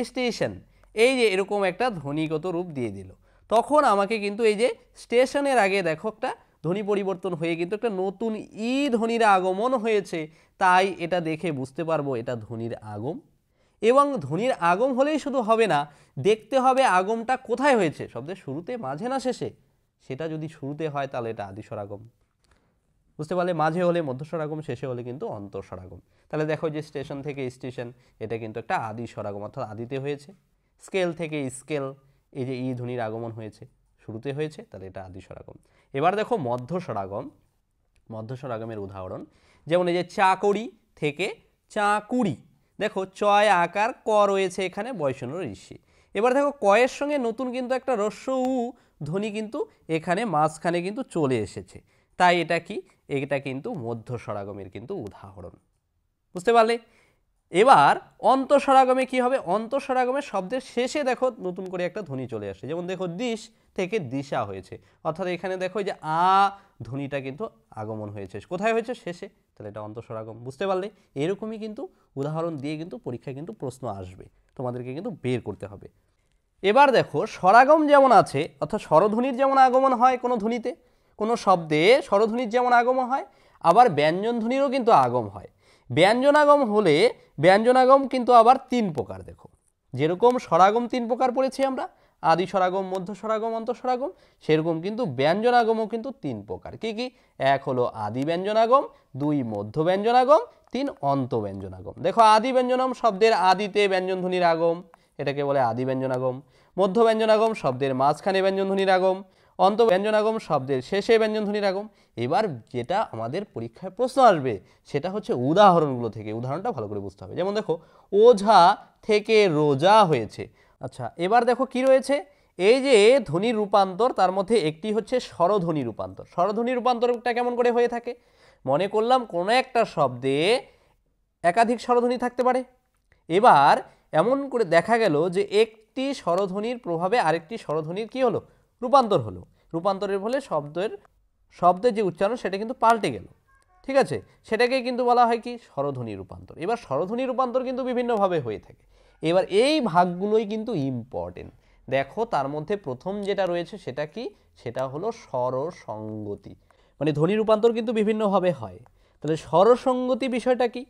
স্টেশন, এই যে এরকম একটা ধ্বনিগত রূপ দিয়ে দিল, তখন আমাকে কিন্তু এই যে স্টেশনের আগে দেখো একটা ধ্বনি পরিবর্তন হয়ে কিন্তু একটা নতুন ই ধ্বনির আগমন হয়েছে, তাই এটা দেখে বুঝতে পারবো এটা ধ্বনির আগম। এবং ধ্বনির আগম হলেই শুধু হবে না, দেখতে হবে আগমটা কোথায় হয়েছে, শব্দের শুরুতে, মাঝে না শেষে। সেটা যদি শুরুতে হয় তাহলে এটা আদি স্বরাগম, বুঝতে পারলে? মাঝে হলে মধ্য স্বরাগম, শেষে হলে কিন্তু অন্ত স্বরাগম। তাহলে দেখো যে স্টেশন থেকে স্টেশন, এটা কিন্তু একটা আদি স্বরাগম, অর্থাৎ আদিতে হয়েছে। স্কেল থেকে স্কেল, এই যে ই ধ্বনির আগমন হয়েছে, শুরুতে হয়েছে, তাহলে এটা আদি স্বরাগম। এবার দেখো মধ্য স্বরাগম, মধ্য স্বরাগমের উদাহরণ, যেমন এই যে চাকরি থেকে চাকুরি, দেখো চয় আকার ক রয়েছে এখানে, বয়সন ঋষি। এবার দেখো কয়ের সঙ্গে নতুন কিন্তু একটা রস্য উ ধ্বনি কিন্তু এখানে মাঝখানে কিন্তু চলে এসেছে, তাই এটা কি, এটা কিন্তু মধ্য স্বরাগমের কিন্তু উদাহরণ। বুঝতে পারলে? এবার অন্তঃস্বরাগমে কি হবে, অন্তঃস্বরাগমে শব্দের শেষে দেখো নতুন করে একটা ধ্বনি চলে আসে, যেমন দেখো দিশ থেকে দিশা হয়েছে, অর্থাৎ এখানে দেখো যে আ ধ্বনিটা কিন্তু আগমন হয়েছে, কোথায় হয়েছে, শেষে, তাহলে এটা অন্তঃস্বরাগম। বুঝতে পারলে? এরকমই কিন্তু উদাহরণ দিয়ে কিন্তু পরীক্ষায় কিন্তু প্রশ্ন আসবে, তোমাদেরকে কিন্তু বের করতে হবে। এবার দেখো স্বরাগম যেমন আছে, অর্থাৎ স্বরধ্বনির যেমন আগমন হয় কোনো ধ্বনিতে, কোনো শব্দে স্বরধ্বনির যেমন আগমন হয়, আবার ব্যঞ্জন ধ্বনিরও কিন্তু আগম হয়। ব্যঞ্জনাগম হলে, ব্যঞ্জনাগম কিন্তু আবার তিন প্রকার। দেখো যেরকম স্বরাগম তিন প্রকার পড়েছি আমরা, আদি স্বরাগম, মধ্য স্বরাগম, অন্তঃস্বরাগম, সেরকম কিন্তু ব্যঞ্জনাগমও কিন্তু তিন প্রকার। কি কি? এক হলো আদি ব্যঞ্জনাগম, দুই মধ্য ব্যঞ্জনাগম, তিন অন্ত ব্যঞ্জনাগম। দেখো আদি ব্যঞ্জনম শব্দের আদিতে ব্যঞ্জন ধ্বনির আগম, এটাকে বলে আদি ব্যঞ্জনাগম। মধ্য ব্যঞ্জনাগম শব্দের মাঝখানে ব্যঞ্জন ধ্বনির আগম, অন্ত ব্যঞ্জনাগম শব্দের শেষে ব্যঞ্জন ধ্বনির আগম। এবার যেটা আমাদের পরীক্ষায় প্রশ্ন আসবে সেটা হচ্ছে উদাহরণগুলো থেকে, উদাহরণটা ভালো করে বুঝতে হবে। যেমন দেখো ওঝা থেকে রোজা হয়েছে। আচ্ছা এবার দেখো কি রয়েছে, এই যে ধ্বনির রূপান্তর, তার মধ্যে একটি হচ্ছে স্বরধ্বনি রূপান্তর। স্বরধ্বনি রূপান্তরটা কেমন করে হয়ে থাকে, মনে করলাম কোনো একটা শব্দে একাধিক স্বরধ্বনি থাকতে পারে, এবার এমন করে দেখা গেল যে একটি স্বরধ্বনির প্রভাবে আরেকটি স্বরধ্বনির কি হলো, রূপান্তর হলো। রূপান্তরের ফলে শব্দের যে উচ্চারণ সেটা কিন্তু পাল্টে গেল, ঠিক আছে, সেটাকে কিন্তু বলা হয় কি, স্বরধ্বনি রূপান্তর। এবার স্বরধ্বনি রূপান্তর কিন্তু বিভিন্নভাবে হয়ে থাকে। এবার এই ভাগগুলোই কিন্তু ইম্পর্টেন্ট। দেখো তার মধ্যে প্রথম যেটা রয়েছে সেটা কি, সেটা হলো স্বরসঙ্গতি, মানে ধ্বনি রূপান্তর কিন্তু বিভিন্নভাবে হয়। তাহলে স্বরসঙ্গতি বিষয়টা কি,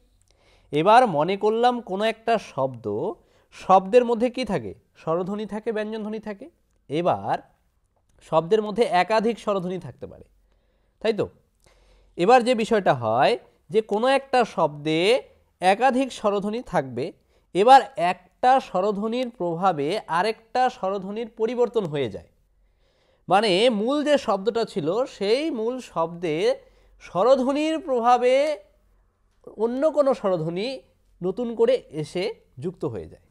এবার মনে করলাম কোনো একটা শব্দের মধ্যে কি থাকে, স্বরধ্বনি থাকে, ব্যঞ্জনধ্বনি থাকে। এবার শব্দের মধ্যে একাধিক স্বরধ্বনি থাকতে পারে, তাই তো? এবার যে বিষয়টা হয় যে কোনো একটা শব্দে একাধিক স্বরধ্বনি থাকবে, এবার একটা স্বরধ্বনির প্রভাবে আরেকটা স্বরধ্বনির পরিবর্তন হয়ে যায়, মানে মূল যে শব্দটা ছিল সেই মূল শব্দে স্বরধ্বনির প্রভাবে অন্য কোনো স্বরধ্বনি নতুন করে এসে যুক্ত হয়ে যায়,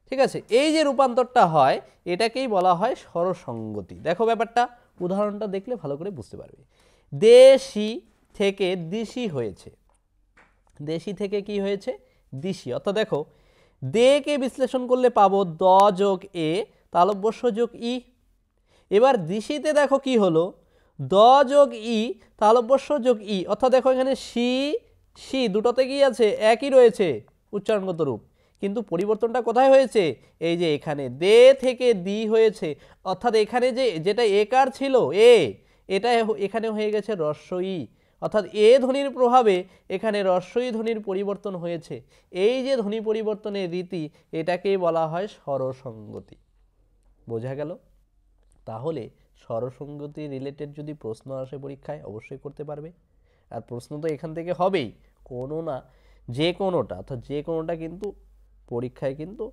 ঠিক আছে। এই যে রূপান্তরটা হয় এটাকেই বলা হয় স্বরসঙ্গতি। দেখো ব্যাপারটা, উদাহরণটা দেখলে ভালো করে বুঝতে পারবে। দেশি থেকে দিশি হয়েছে, দেশি থেকে কি হয়েছে, দিশি। অর্থাৎ দেখো দে কে বিশ্লেষণ করলে পাবো দ যোগ এ তালব্যস্য যোগ ই। এবার দিশিতে দেখো কি হলো, দ যোগ ই তালব্যস্য যোগ ই, অর্থাৎ দেখো এখানে সি সি দুটোতে কি আছে, একই রয়েছে উচ্চারণগত রূপ, কিন্তু পরিবর্তনটা কোথায় হয়েছে, এই যে এখানে দে থেকে দি হয়েছে, অর্থাৎ এখানে যেটা একার ছিল এ, এটা এখানে হয়ে গেছে হ্রস্ব ই, অর্থাৎ এ ধ্বনির প্রভাবে এখানে হ্রস্ব ই ধ্বনির পরিবর্তন হয়েছে। এই যে ধ্বনি পরিবর্তনের রীতি, এটাকেই বলা হয় স্বরসঙ্গতি। বোঝা গেল? তাহলে স্বরসঙ্গতি রিলেটেড যদি প্রশ্ন আসে পরীক্ষায় অবশ্যই করতে পারবে। আর প্রশ্ন তো এখান থেকে হবেই, কোনো না যে কোনোটা, অর্থাৎ যে কোনোটা কিন্তু পরীক্ষায় কিন্তু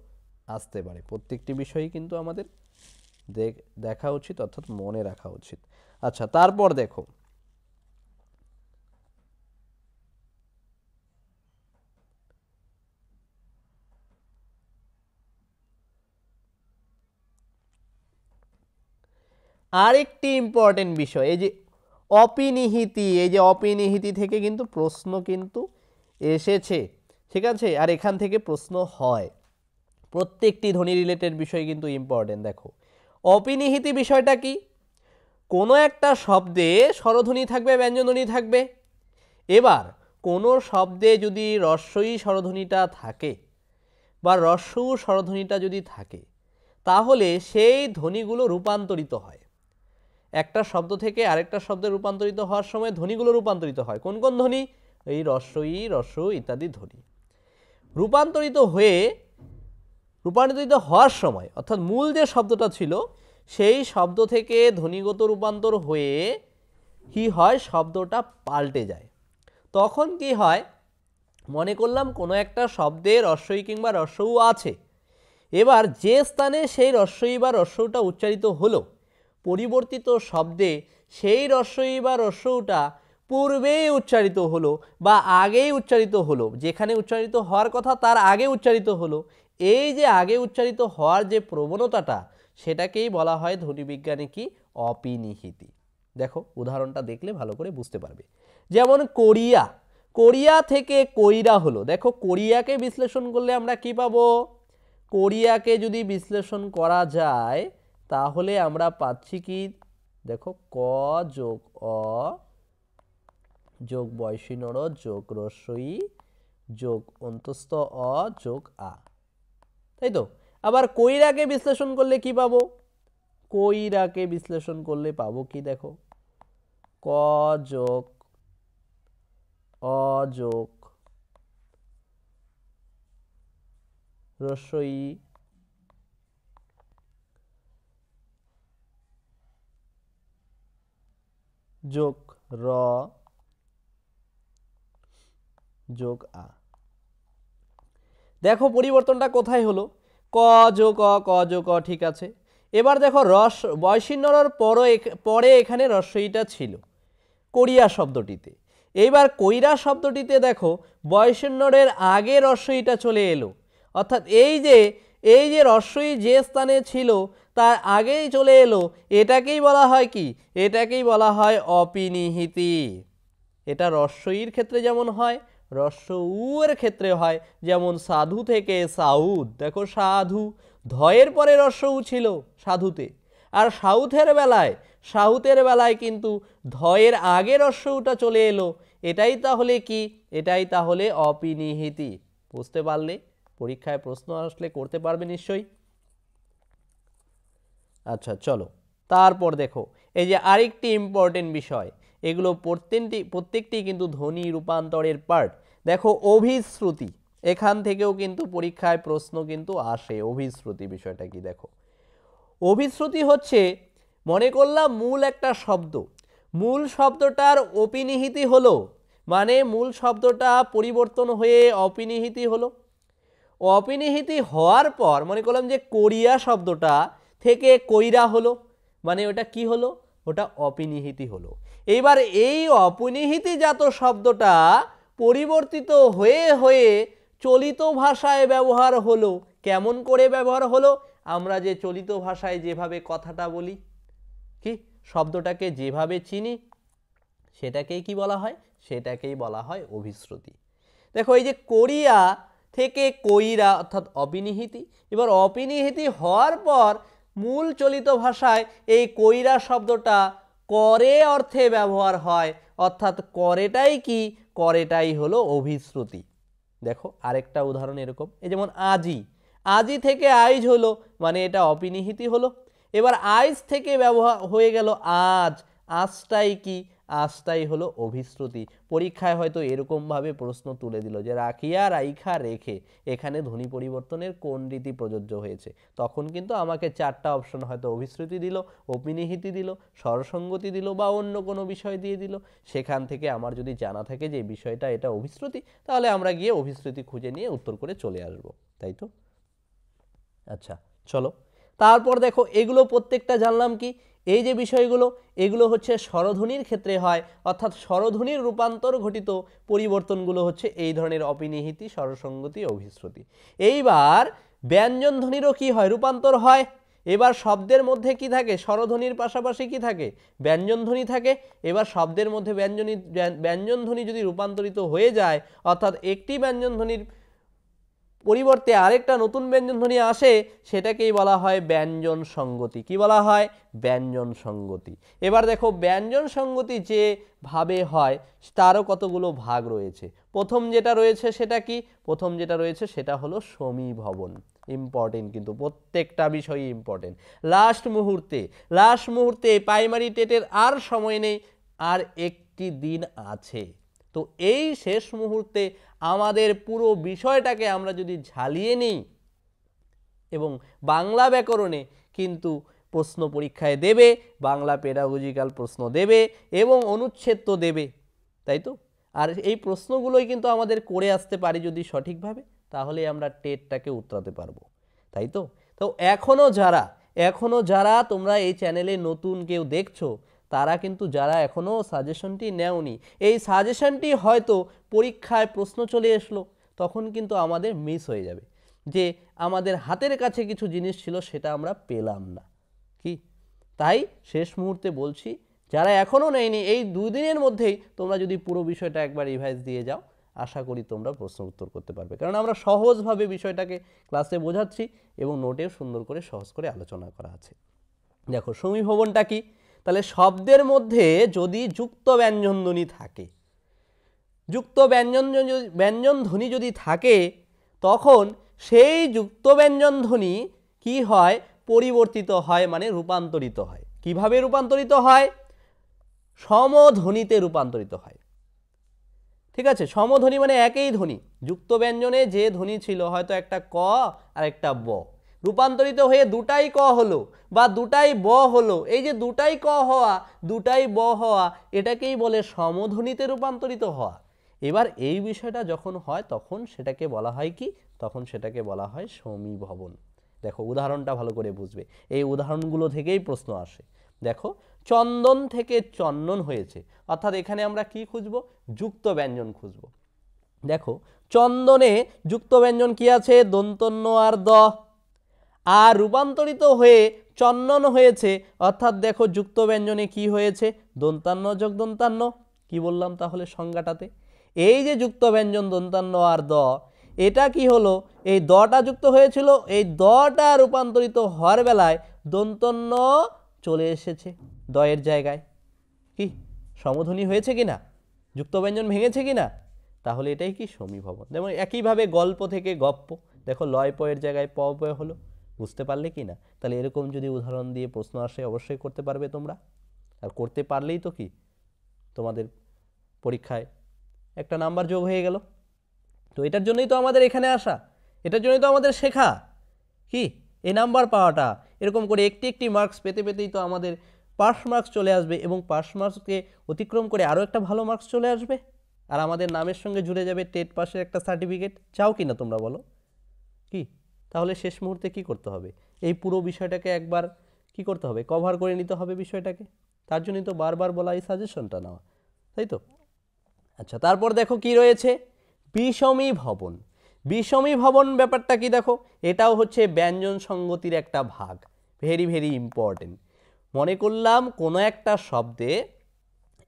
আসতে পারে। প্রত্যেকটি বিষয়ই কিন্তু আমাদের দেখা উচিত, অর্থাৎ মনে রাখা উচিত। আচ্ছা, তারপর দেখো আরেকটি ইম্পর্টেন্ট বিষয়, এই যে অপিনিহিতি, এই যে অপিনিহিতি থেকে কিন্তু প্রশ্ন কিন্তু এসেছে, ঠিক আছে? আর এখান থেকে প্রশ্ন হয়, প্রত্যেকটি ধ্বনি রিলেটেড বিষয় কিন্তু ইম্পর্টেন্ট। দেখো অপিনিহিতি বিষয়টা কি, কোনো একটা শব্দে স্বরধ্বনি থাকবে, ব্যঞ্জনধ্বনি থাকবে। এবার কোনো শব্দে যদি রস্বই স্বরধ্বনিটা থাকে বা রস্বউ স্বরধ্বনিটা যদি থাকে, তাহলে সেই ধ্বনিগুলো রূপান্তরিত হয়। একটা শব্দ থেকে আরেকটা শব্দে রূপান্তরিত হওয়ার সময় ধ্বনিগুলো রূপান্তরিত হয়। কোন কোন ধ্বনি? এই রস্বই, রস্বউ ইত্যাদি ধ্বনি রূপান্তরিত হওয়ার সময়, অর্থাৎ মূল যে শব্দটা ছিল সেই শব্দ থেকে ধ্বনিগত রূপান্তর হয়ে কি হয়, শব্দটা পাল্টে যায়। তখন কি হয়, মনে করলাম কোনো একটা শব্দে রস্বই কিংবা রস্বউ আছে, এবার যে স্থানে সেই রস্বই বা রস্বউটা উচ্চারিত হলো, পরিবর্তিত শব্দে সেই রস্বই বা রস্বউটা পূর্বেই উচ্চারিত হলো বা আগেই উচ্চারিত হলো, যেখানে উচ্চারিত হওয়ার কথা তার আগে উচ্চারিত হলো। এই যে আগে উচ্চারিত হওয়ার যে প্রবণতাটা, সেটাকেই বলা হয় ধ্বনিবিজ্ঞানে কি, অপিনিহিতি। দেখো উদাহরণটা দেখলে ভালো করে বুঝতে পারবে। যেমন কোরিয়া, কোরিয়া থেকে কইরা হলো। দেখো কোরিয়াকে বিশ্লেষণ করলে আমরা কি পাবো, কোরিয়াকে যদি বিশ্লেষণ করা যায় তাহলে আমরা পাচ্ছি কি, দেখো ক যোগ অ যোগ বয়সী-ণ যোগ রস্বই যোগ অন্তস্থ অ যোগ আ, তাই তো? আবার কইরাকে বিশ্লেষণ করলে কি পাবো, কইরাকে বিশ্লেষণ করলে পাবো কি, দেখো ক যোগ অ যোগ রস্বই যোগ র যোগ আ। দেখো পরিবর্তনটা কোথায় হলো, ক যোগ অ, ক যোগ অ, ঠিক আছে। এবার দেখো বয়সী-ণর পরে এখানে রস্বইটা ছিল কোরিয়া শব্দটিতে। এইবার কইরা শব্দটিতে দেখো বয়সী-ণের আগে রস্বইটা চলে এলো, অর্থাৎ এই যে রস্বই যে স্থানে ছিল তার আগেই চলে এলো, এটাকেই বলা হয় কি, এটাকেই বলা হয় অপিনিহিতি। এটা রস্বইর ক্ষেত্রে যেমন হয়, রস্বউর ক্ষেত্রে হয়। যেমন সাধু থেকে সাউদ, দেখো সাধু, ধয়ের পরে রস্বউ ছিল সাধুতে, আর সাউথের বেলায় কিন্তু ধয়ের আগে রস্বউটা চলে এলো। এটাই তাহলে কি, এটাই তাহলে অপিনিহিতি। বুঝতে পারলে? পরীক্ষায় প্রশ্ন আসলে করতে পারবে নিশ্চয়ই। আচ্ছা চলো, তারপর দেখো এই যে আরেকটি ইম্পর্টেন্ট বিষয়, এগুলো প্রত্যেকটি কিন্তু ধ্বনি রূপান্তরের পার্ট। দেখো অভিশ্রুতি, এখান থেকেও কিন্তু পরীক্ষায় প্রশ্ন কিন্তু আসে। অভিশ্রুতি বিষয়টা কি, দেখো অভিশ্রুতি হচ্ছে, মনে করলাম মূল একটা শব্দ, মূল শব্দটার অপিনিহিতি হলো, মানে মূল শব্দটা পরিবর্তন হয়ে অপিনিহিতি হলো। অপিনিহিতি হওয়ার পর মনে করলাম যে কোরিয়া শব্দটা থেকে কইরা হলো, মানে ওটা কি হলো, ওটা অপিনিহিতি হলো। এইবার এই অপিনিহিতিজাত শব্দটা পরিবর্তিত হয়ে হয়ে চলিত ভাষায় ব্যবহার হলো। কেমন করে ব্যবহার হলো, আমরা যে চলিত ভাষায় যেভাবে কথাটা বলি, কি শব্দটাকে যেভাবে চিনি, সেটাকেই কি বলা হয়, সেটাকেই বলা হয় অভিশ্রুতি। দেখো এই যে কোরিয়া থেকে কইরা, অর্থাৎ অপিনিহিতি। এবার অপিনিহিতি হওয়ার পর মূল চলিত ভাষায় এই কইরা শব্দটা করে অর্থে ব্যবহার হয়, অর্থাৎ করেটাই কি, করেটাই হলো অভিশ্রুতি। দেখো আরেকটা উদাহরণ এরকম, এই যেমন আজি, আজি থেকে আইজ হলো, মানে এটা অপিনিহিতি হলো। এবার আইজ থেকে ব্যবহার হয়ে গেল আজ, আজটাই কি, আজটাই হলো অভিশ্রুতি। পরীক্ষায় হয়তো এরকমভাবে প্রশ্ন তুলে দিল যে রাখিয়া রাইখা রেখে এখানে ধ্বনি পরিবর্তনের কোন রীতি প্রযোজ্য হয়েছে, তখন কিন্তু আমাকে 4টা অপশন হয়তো অভিশ্রুতি দিল, অপিনিহিতি দিল, স্বরসঙ্গতি দিল বা অন্য কোনো বিষয় দিয়ে দিল। সেখান থেকে আমার যদি জানা থাকে যে বিষয়টা এটা অভিশ্রুতি, তাহলে আমরা গিয়ে অভিশ্রুতি খুঁজে নিয়ে উত্তর করে চলে আসব, তাই তো? আচ্ছা চলো, তারপর দেখো এগুলো প্রত্যেকটা জানলাম কি, এই যে বিষয়গুলো এগুলো হচ্ছে স্বরধ্বনির ক্ষেত্রে হয়, অর্থাৎ স্বরধ্বনির রূপান্তর ঘটিত পরিবর্তনগুলো হচ্ছে এই ধরনের অপিনিহিতি, স্বরসঙ্গতি, অভিশ্রুতি। এইবার ব্যঞ্জনধ্বনিরও কি হয়, রূপান্তর হয়। এবার শব্দের মধ্যে কি থাকে, স্বরধ্বনির পাশাপাশি কি থাকে, ব্যঞ্জনধ্বনি থাকে। এবার শব্দের মধ্যে ব্যঞ্জনধ্বনি যদি রূপান্তরিত হয়ে যায়, অর্থাৎ একটি ব্যঞ্জনধ্বনির পরিবর্তে আরেকটা নতুন ব্যঞ্জনধ্বনি আসে, সেটাকেই বলা হয় ব্যঞ্জন সঙ্গতি। কি বলা হয়, ব্যঞ্জন সঙ্গতি। এবার দেখো ব্যঞ্জন সঙ্গতি যে ভাবে হয় তারও কতগুলো ভাগ রয়েছে। প্রথম যেটা রয়েছে সেটা কি, প্রথম যেটা রয়েছে সেটা হলো সমীভবন। ইম্পর্টেন্ট, কিন্তু প্রত্যেকটা বিষয়ই ইম্পর্টেন্ট। লাস্ট মুহূর্তে প্রাইমারি টেটের আর সময় নেই, আর একটি দিন আছে। তো এই শেষ মুহূর্তে আমাদের পুরো বিষয়টাকে আমরা যদি ঝালিয়ে নিই, এবং বাংলা ব্যাকরণে কিন্তু প্রশ্ন পরীক্ষায় দেবে, বাংলা পেডাগজিক্যাল প্রশ্ন দেবে এবং অনুচ্ছেদ তো দেবে, তাই তো? আর এই প্রশ্নগুলোই কিন্তু আমাদের করে আসতে পারি যদি সঠিকভাবে, তাহলে আমরা টেটটাকে উতরাতে পারবো, তাই তো? তো এখনো যারা তোমরা এই চ্যানেলে নতুন কেউ দেখছো, তারা কিন্তু যারা এখনো সাজেশনটি নেওনি, এই সাজেশনটি হয়তো পরীক্ষায় প্রশ্ন চলে আসলো, তখন কিন্তু আমাদের মিস হয়ে যাবে যে আমাদের হাতের কাছে কিছু জিনিস ছিল সেটা আমরা পেলাম না। কি তাই শেষ মুহূর্তে বলছি, যারা এখনো নেয়নি, এই 2 দিনের মধ্যেই তোমরা যদি পুরো বিষয়টা একবার রিভাইজ দিয়ে যাও, আশা করি তোমরা প্রশ্ন উত্তর করতে পারবে, কারণ আমরা সহজভাবে বিষয়টাকে ক্লাসে বোঝাচ্ছি এবং নোটেও সুন্দর করে সহজ করে আলোচনা করা আছে। দেখো সমীভবনটা কি, তাহলে শব্দের মধ্যে যদি যুক্ত ব্যঞ্জনধ্বনি থাকে, যুক্ত ব্যঞ্জনধ্বনি যদি থাকে, তখন সেই যুক্ত ব্যঞ্জনধ্বনি কি হয়, পরিবর্তিত হয়, মানে রূপান্তরিত হয়। কিভাবে রূপান্তরিত হয়, সমধ্বনিতে রূপান্তরিত হয়। ঠিক আছে, সমধ্বনি মানে একই ধ্বনি, যুক্ত ব্যঞ্জনে যে ধ্বনি ছিল, হয়তো একটা ক আর একটা ব, রূপান্তরিত হয়ে দুটাই ক হলো বা দুটাই ব হলো। এই যে দুটাই ক হওয়া, দুটাই ব হওয়া, এটাকেই বলে সমধ্বনিতে রূপান্তরিত হওয়া। এবার এই বিষয়টা যখন হয়, তখন সেটাকে বলা হয় কি, তখন সেটাকে বলা হয় সমীভবন। দেখো উদাহরণটা ভালো করে বুঝবে, এই উদাহরণগুলো থেকেই প্রশ্ন আসে। দেখো চন্দন থেকে চন্দন হয়েছে, অর্থাৎ এখানে আমরা কি খুঁজবো, যুক্ত ব্যঞ্জন খুঁজবো। দেখো চন্দনে যুক্ত ব্যঞ্জন কি আছে, দন্তন্য আর দ, আর রূপান্তরিত হয়ে চন্দন হয়েছে, অর্থাৎ দেখো যুক্ত ব্যঞ্জনে কি হয়েছে, দন্তান্ন যোগ দন্তান্ন। কি বললাম তাহলে সংজ্ঞাটাতে, এই যে যুক্ত ব্যঞ্জন দন্তান্ন আর দ, এটা কি হলো, এই দটা যুক্ত হয়েছিল, এই দটা রূপান্তরিত হওয়ার বেলায় দন্তন্য চলে এসেছে দয়ের জায়গায়। কি সমধ্বনি হয়েছে কিনা, যুক্ত ব্যঞ্জন ভেঙেছে কিনা, তাহলে এটাই কি সমীভবন। যেমন একইভাবে গল্প থেকে গপ্প, দেখো লয় পয়ের জায়গায় প পয় হলো, বুঝতে পারলে কি না? তাহলে এরকম যদি উদাহরণ দিয়ে প্রশ্ন আসে, অবশ্যই করতে পারবে তোমরা, আর করতে পারলেই তো কি তোমাদের পরীক্ষায় একটা নাম্বার যোগ হয়ে গেল। তো এটার জন্যই তো আমাদের এখানে আসা, এটার জন্যই তো আমাদের শেখা, কি এই নাম্বার পাওয়াটা। এরকম করে একটি একটি মার্কস পেতে পেতেই তো আমাদের পাস মার্কস চলে আসবে, এবং পাস মার্কসকে অতিক্রম করে আরও একটা ভালো মার্কস চলে আসবে, আর আমাদের নামের সঙ্গে জুড়ে যাবে টেট পাসের একটা সার্টিফিকেট। চাও কি না তোমরা বলো? কি তাহলে শেষ মুহূর্তে কি করতে হবে, এই পুরো বিষয়টাকে একবার কি করতে হবে, কভার করে নিতে হবে বিষয়টাকে। তার জন্যই তো বারবার বলা এই সাজেশনটা নেওয়া, তাই তো? আচ্ছা তারপর দেখো কি রয়েছে, বিষমীভবন। বিষমীভবন ব্যাপারটা কি দেখো, এটাও হচ্ছে ব্যঞ্জন সঙ্গতির একটা ভাগ, ভেরি ভেরি ইম্পর্টেন্ট। মনে করলাম কোনো একটা শব্দে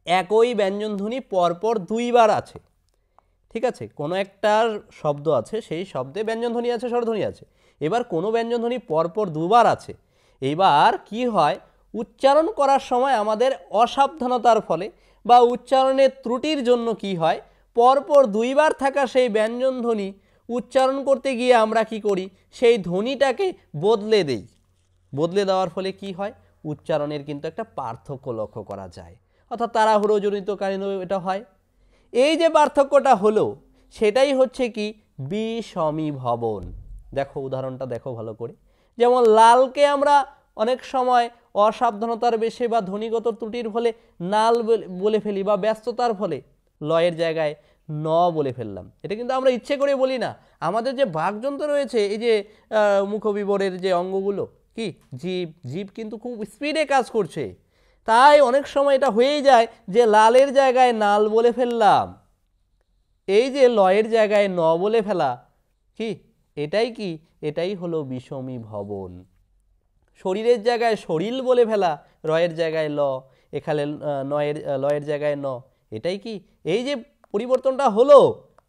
একই ব্যঞ্জনধ্বনি পরপর 2 বার আছে, ঠিক আছে, কোনো একটা শব্দ আছে, সেই শব্দে ব্যঞ্জনধ্বনি আছে, স্বরধ্বনি আছে। এবার কোনো ব্যঞ্জনধ্বনি পরপর 2 বার আছে, এবার কি হয়, উচ্চারণ করার সময় আমাদের অসাবধানতার ফলে বা উচ্চারণের ত্রুটির জন্য কি হয়, পরপর 2 বার থাকা সেই ব্যঞ্জনধ্বনি উচ্চারণ করতে গিয়ে আমরা কি করি, সেই ধ্বনিটাকে বদলে দেই। বদলে দেওয়ার ফলে কি হয়, উচ্চারণের কিন্তু একটা পার্থক্য লক্ষ্য করা যায়। অর্থাৎ তাড়াহুড়োজনিত কারণে এটা হয়। এই যে পার্থক্যটা হলো সেটাই হচ্ছে কি বিষমীভবন। দেখো উদাহরণটা দেখো ভালো করে। যেমন লালকে আমরা অনেক সময় অসাবধানতার বেশে বা ধ্বনিগত ত্রুটির ফলে নাল বলে ফেলি, বা ব্যস্ততার ফলে লয়ের জায়গায় ন বলে ফেললাম। এটা কিন্তু আমরা ইচ্ছে করে বলি না। আমাদের যে বাকযন্ত্র রয়েছে, এই যে মুখবিবরের যে অঙ্গগুলো, কি জীব কিন্তু খুব স্পিডে কাজ করছে, তাই অনেক সময় এটা হয়েই যায় যে লালের জায়গায় নাল বলে ফেললাম, এই যে লয়ের জায়গায় ন বলে ফেলা, কি এটাই হলো বিষমীভবন। শরীরের জায়গায় শরীর বলে ফেলা, রয়ের জায়গায় ল, এখানে লয়ের জায়গায় ন, এটাই কি এই যে পরিবর্তনটা হলো,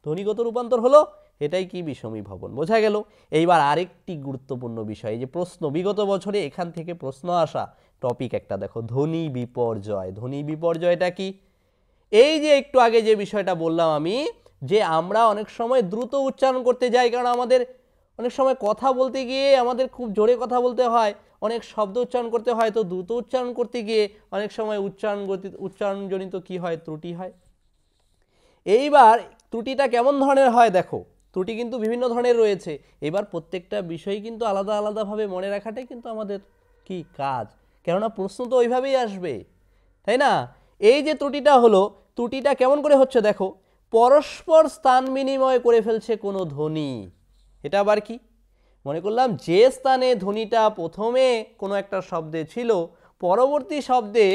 ধ্বনিগত রূপান্তর হলো, এটাই কি বিষমীভবন। বোঝা গেল। এইবার আরেকটি গুরুত্বপূর্ণ বিষয়, যে প্রশ্ন বিগত বছরে এখান থেকে প্রশ্ন আসা টপিক একটা দেখো, ধ্বনি বিপর্যয়। ধ্বনি বিপর্যয়টা কি? এই যে একটু আগে যে বিষয়টা বললাম আমি, যে আমরা অনেক সময় দ্রুত উচ্চারণ করতে যাই, কারণ আমাদের অনেক সময় কথা বলতে গিয়ে আমাদের খুব জোরে কথা বলতে হয়, অনেক শব্দ উচ্চারণ করতে হয়, তো দ্রুত উচ্চারণ করতে গিয়ে অনেক সময় উচ্চারণজনিত কি হয়, ত্রুটি হয়। এইবার ত্রুটিটা কেমন ধরনের হয় দেখো, ত্রুটি কিন্তু বিভিন্ন ধরনের রয়েছে। এবার প্রত্যেকটা বিষয় কিন্তু আলাদা আলাদাভাবে মনে রাখাটাই কিন্তু আমাদের কি কাজ, কেননা প্রশ্ন তো ওইভাবেই আসবে, তাই না? এই যে ত্রুটিটা হলো, ত্রুটিটা কেমন করে হচ্ছে দেখো, পরস্পর স্থান বিনিময় করে ফেলছে কোনো ধ্বনি। এটা আবার কি? মনে করলাম যে স্থানে ধ্বনিটা প্রথমে কোনো একটা শব্দে ছিল, পরবর্তী শব্দে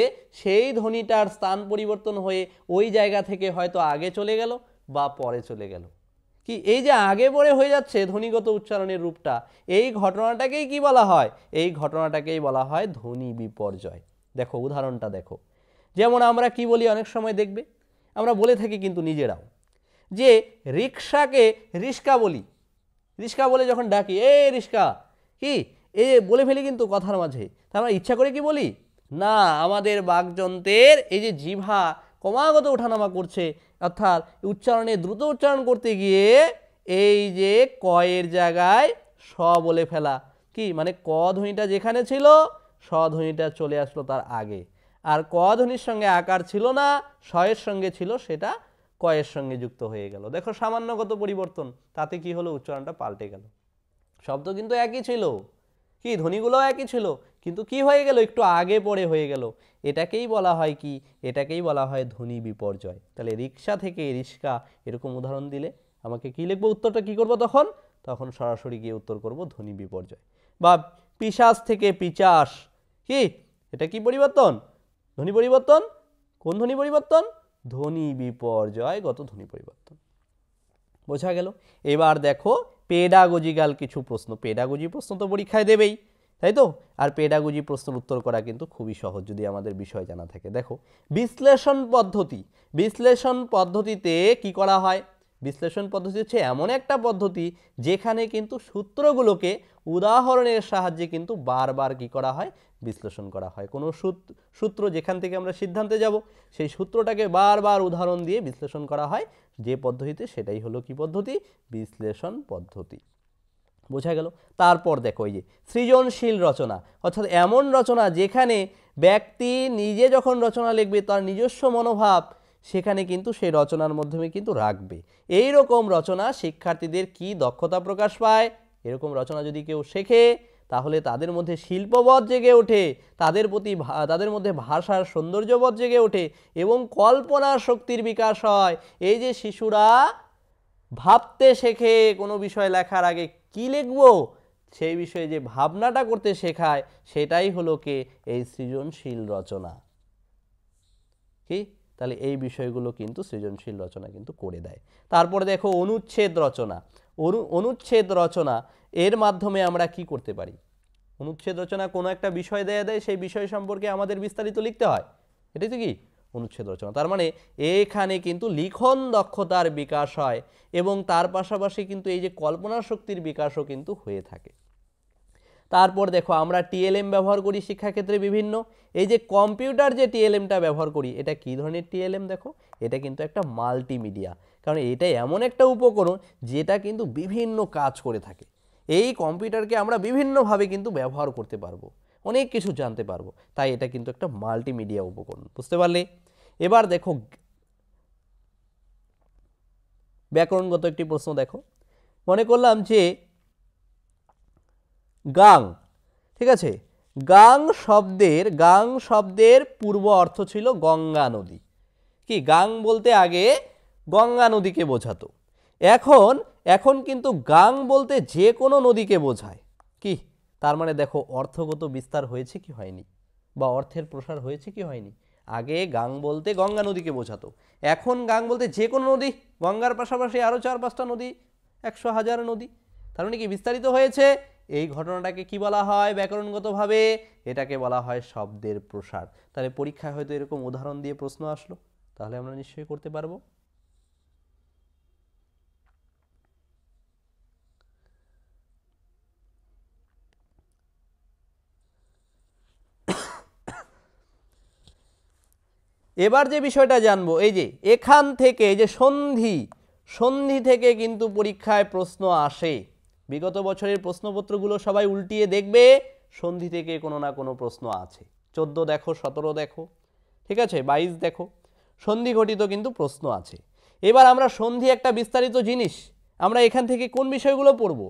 সেই ধ্বনিটার স্থান পরিবর্তন হয়ে ওই জায়গা থেকে হয়তো আগে চলে গেল বা পরে চলে গেল। কি এই যে আগে পরে হয়ে যাচ্ছে ধ্বনিগত উচ্চারণের রূপটা, এই ঘটনাটাকেই কি বলা হয়? এই ঘটনাটাকেই বলা হয় ধ্বনি বিপর্যয়। দেখো উদাহরণটা দেখো। যেমন আমরা কি বলি, অনেক সময় দেখবে আমরা বলে থাকি কিন্তু নিজেরাও, যে রিক্সাকে রিস্কা বলি। রিস্কা বলে যখন ডাকি, এ রিস্কা, কি এ বলে ফেলি কিন্তু কথার মাঝে। তার আমরা ইচ্ছা করে কি বলি না, আমাদের বাকযন্ত্রের এই যে জিহ্বা ক্রমাগত ওঠানামা করছে, অর্থাৎ উচ্চারণে দ্রুত উচ্চারণ করতে গিয়ে এই যে কয়ের জায়গায় স বলে ফেলা, কি মানে ক ধ্বনিটা যেখানে ছিল স ধ্বনিটা চলে আসলো তার আগে, আর ক ধ্বনির সঙ্গে আকার ছিল না, স এর সঙ্গে ছিল, সেটা কয়ের সঙ্গে যুক্ত হয়ে গেল। দেখো সামান্যগত পরিবর্তন, তাতে কি হলো, উচ্চারণটা পাল্টে গেল। শব্দ কিন্তু একই ছিল, কি ধ্বনিগুলো একই ছিল, কিন্তু কি হয়ে গেল, একটু আগে পরে হয়ে গেল। এটাকেই বলা হয় কি, এটাকেই বলা হয় ধ্বনি বিপর্যয়। তাহলে রিক্সা থেকে রিস্কা এরকম উদাহরণ দিলে আমাকে কি লিখবো, উত্তরটা কি করব, তখন সরাসরি গিয়ে উত্তর করব ধ্বনি বিপর্যয়। বা পিশাচ থেকে পিচাস, কি এটা কি পরিবর্তন, ধ্বনি পরিবর্তন। কোন ধ্বনি পরিবর্তন? ধ্বনি বিপর্যয়গত ধ্বনি পরিবর্তন। বোঝা গেল। এবার দেখো পেডাগজিক্যাল কিছু প্রশ্ন। পেডাগজি প্রশ্ন তো পরীক্ষায় দেবেই, তাই তো? আর পেডাগজি প্রশ্নের উত্তর করা কিন্তু খুবই সহজ যদি আমাদের বিষয় জানা থাকে। দেখো বিশ্লেষণ পদ্ধতি, বিশ্লেষণ পদ্ধতিতে কি করা হয়? বিশ্লেষণ পদ্ধতি হচ্ছে এমন একটা পদ্ধতি যেখানে কিন্তু সূত্রগুলোকে উদাহরণের সাহায্যে কিন্তু বারবার কি করা হয়, বিশ্লেষণ করা হয়। কোনো সূত্র যেখান থেকে আমরা সিদ্ধান্তে যাব, সেই সূত্রটাকে বারবার উদাহরণ দিয়ে বিশ্লেষণ করা হয় যে পদ্ধতিতে, সেটাই হলো কি পদ্ধতি, বিশ্লেষণ পদ্ধতি। বোঝা গেল। তারপর দেখো এই যে সৃজনশীল রচনা, অর্থাৎ এমন রচনা যেখানে ব্যক্তি নিজে যখন রচনা লিখবে তার নিজস্ব মনোভাব সেখানে কিন্তু সেই রচনার মাধ্যমে কিন্তু রাখবে। এই রকম রচনা শিক্ষার্থীদের কি দক্ষতা প্রকাশ পায়, এরকম রচনা যদি কেউ শেখে তাহলে তাদের মধ্যে শিল্পবোধ জেগে ওঠে, তাদের মধ্যে ভাষার সৌন্দর্যবোধ জেগে ওঠে এবং কল্পনা শক্তির বিকাশ হয়। এই যে শিশুরা ভাবতে শেখে, কোনো বিষয় লেখার আগে কি লিখবো সেই বিষয়ে যে ভাবনাটা করতে শেখায়, সেটাই হলো কে, এই সৃজনশীল রচনা। কি তাহলে এই বিষয়গুলো কিন্তু সৃজনশীল রচনা কিন্তু করে দেয়। তারপরে দেখো অনুচ্ছেদ রচনা। অনুচ্ছেদ রচনা এর মাধ্যমে আমরা কি করতে পারি? অনুচ্ছেদ রচনা কোনো একটা বিষয় দেয়, সেই বিষয় সম্পর্কে আমাদের বিস্তারিত লিখতে হয়, এটাই তো কি অনুচ্ছেদ রচনা। তার মানে এখানে কিন্তু লিখন দক্ষতার বিকাশ হয় এবং তার পাশাপাশি কিন্তু এই যে কল্পনা শক্তির বিকাশও কিন্তু হয়ে থাকে। তারপর দেখো আমরা টিএলএম ব্যবহার করি শিক্ষাক্ষেত্রে বিভিন্ন। এই যে কম্পিউটার যে টিএলএমটা ব্যবহার করি, এটা কি ধরনের টিএলএম? দেখো এটা কিন্তু একটা মাল্টিমিডিয়া, কারণ এটা এমন একটা উপকরণ যেটা কিন্তু বিভিন্ন কাজ করে থাকে। এই কম্পিউটারকে আমরা বিভিন্নভাবে কিন্তু ব্যবহার করতে পারবো, অনেক কিছু জানতে পারবো, তাই এটা কিন্তু একটা মাল্টিমিডিয়া উপকরণ। বুঝতে পারলে? এবার দেখো ব্যাকরণগত একটি প্রশ্ন দেখো, মনে করলাম যে গাং, ঠিক আছে, গাং শব্দের পূর্ব অর্থ ছিল গঙ্গা নদী। কি গাং বলতে আগে গঙ্গা নদীকে বোঝাতো, এখন কিন্তু গাং বলতে যে কোনো নদীকে বোঝায়। কি তার মানে দেখো অর্থগত বিস্তার হয়েছে কি হয়নি, বা অর্থের প্রসার হয়েছে কি হয়নি। আগে গাং বলতে গঙ্গা নদীকে বোঝাতো, এখন গাং বলতে যে কোনো নদী, গঙ্গার পাশাপাশি আরও 4-5টা নদী, 100,000 নদী। তার মানে কি বিস্তারিত হয়েছে। এই ঘটনাটাকে কি বলা হয় ব্যাকরণগতভাবে? এটাকে বলা হয় শব্দের প্রসার। তাহলে পরীক্ষায় হয়তো এরকম উদাহরণ দিয়ে প্রশ্ন আসলো, তাহলে আমরা নিশ্চয়ই করতে পারবো। এবার যে বিষয়টা জানবো, এই যে এখান থেকে যে সন্ধি থেকে কিন্তু পরীক্ষায় প্রশ্ন আসে। বিগত বছরের প্রশ্নপত্রগুলো সবাই উল্টিয়ে দেখবে, সন্ধি থেকে কোনো না কোনো প্রশ্ন আছে। 14 দেখো, 17 দেখো, ঠিক আছে, 22 দেখো, সন্ধি ঘটিত কিন্তু প্রশ্ন আছে। এবার আমরা সন্ধি একটা বিস্তারিত জিনিস, আমরা এখান থেকে কোন বিষয়গুলো পড়ব?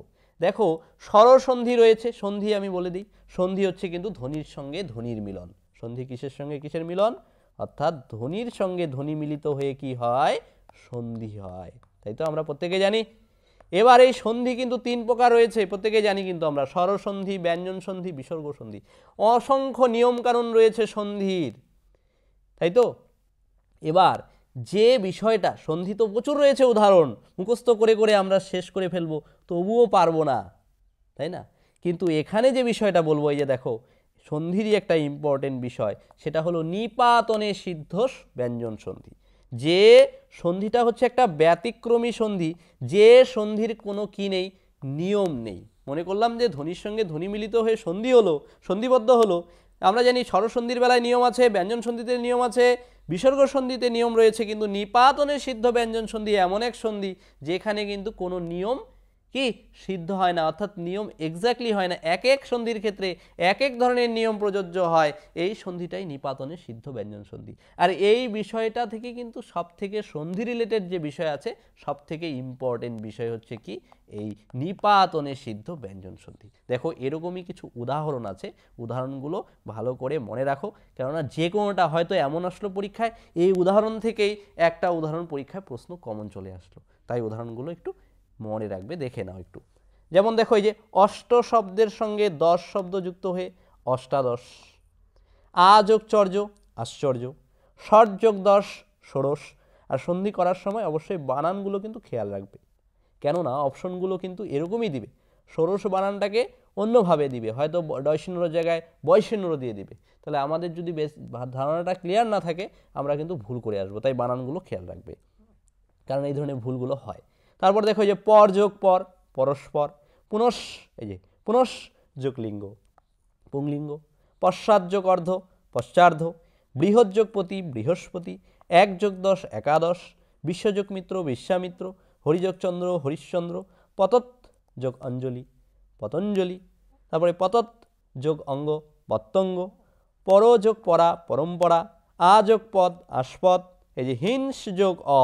দেখো স্বরসন্ধি রয়েছে। সন্ধি আমি বলে দিই, সন্ধি হচ্ছে কিন্তু ধ্বনির সঙ্গে ধ্বনির মিলন। সন্ধি কিসের সঙ্গে কিসের মিলন? অর্থাৎ ধ্বনির সঙ্গে ধ্বনি মিলিত হয়ে কি হয়? সন্ধি হয়, তাই তো আমরা প্রত্যেকে জানি। এবার এই সন্ধি কিন্তু 3 প্রকার রয়েছে, প্রত্যেকে জানি কিন্তু আমরা, স্বরসন্ধি, ব্যঞ্জন সন্ধি, বিসর্গ সন্ধি। অসংখ্য নিয়ম কানুন রয়েছে সন্ধির, তাই তো। এবার যে বিষয়টা, সন্ধি তো প্রচুর রয়েছে উদাহরণ, মুখস্থ করে করে আমরা শেষ করে ফেলবো, তবুও পারবো না, তাই না। কিন্তু এখানে যে বিষয়টা বলবো, এই যে দেখো সন্ধিরই একটা ইম্পর্টেন্ট বিষয়, সেটা হলো নিপাতনে সিদ্ধ ব্যঞ্জন সন্ধি। যে সন্ধিটা হচ্ছে একটা ব্যতিক্রমী সন্ধি, যে সন্ধির কোনো কি নেই, নিয়ম নেই। মনে করলাম যে ধ্বনির সঙ্গে ধ্বনি মিলিত হয়ে সন্ধি হলো, সন্ধিবদ্ধ হলো। আমরা জানি স্বরসন্ধির বেলায় নিয়ম আছে, ব্যঞ্জন সন্ধিতে নিয়ম আছে, বিসর্গ সন্ধিতে নিয়ম রয়েছে, কিন্তু নিপাতনে সিদ্ধ ব্যঞ্জন সন্ধি এমন এক সন্ধি যেখানে কিন্তু কোনো নিয়ম কি সিদ্ধ হয় না, অর্থাৎ নিয়ম এক্স্যাক্টলি হয় না, এক এক সন্ধির ক্ষেত্রে এক এক ধরনের নিয়ম প্রযোজ্য হয়। এই সন্ধিটাই নিপাতনে সিদ্ধ ব্যঞ্জন সন্ধি। আর এই বিষয়টা থেকে কিন্তু সব থেকে সন্ধি রিলেটেড যে বিষয় আছে, সব থেকে ইম্পর্টেন্ট বিষয় হচ্ছে কি এই নিপাতনে সিদ্ধ ব্যঞ্জন সন্ধি। দেখো এরকমই কিছু উদাহরণ আছে, উদাহরণগুলো ভালো করে মনে রাখো, কেননা যে কোনোটা হয়তো এমন আসলো পরীক্ষায়, এই উদাহরণ থেকেই একটা উদাহরণ পরীক্ষায় প্রশ্ন কমন চলে আসলো, তাই উদাহরণগুলো একটু মনে রাখবে, দেখে নাও একটু। যেমন দেখো এই যে অষ্ট শব্দের সঙ্গে 10 শব্দ যুক্ত হয়ে অষ্টাদশ, আ যোগ চর্য আশ্চর্য, ষট যোগ 10 ষোড়শ। আর সন্ধি করার সময় অবশ্যই বানানগুলো কিন্তু খেয়াল রাখবে, কেননা অপশনগুলো কিন্তু এরকমই দিবে। ষোড়শ বানানটাকে অন্যভাবে দিবে, হয়তো ডয়শূন্যর জায়গায় বয়শূন্য দিয়ে দিবে। তাহলে আমাদের যদি বেশ ধারণাটা ক্লিয়ার না থাকে, আমরা কিন্তু ভুল করে আসবো, তাই বানানগুলো খেয়াল রাখবে, কারণ এই ধরনের ভুলগুলো হয়। তারপর দেখো এই যে পর যোগ পর পরস্পর, পুনঃ এই যে পুনঃ যোগ লিঙ্গ পুংলিঙ্গ, পশ্চাৎ যোগ অর্ধ পশ্চার্ধ, বৃহৎ যোগ পতি বৃহস্পতি, 1 যোগ 10 একাদশ, বিশ্বযোগ মিত্র বিশ্বামিত্র, হরিযোগ চন্দ্র হরিশ্চন্দ্র, পতৎ যোগ অঞ্জলি পতঞ্জলি, তারপরে পতৎ যোগ অঙ্গ পত্যঙ্গ, পর যোগ পরা পরম্পরা, আ যোগ পদ আস্পদ, এই যে হিংস যোগ অ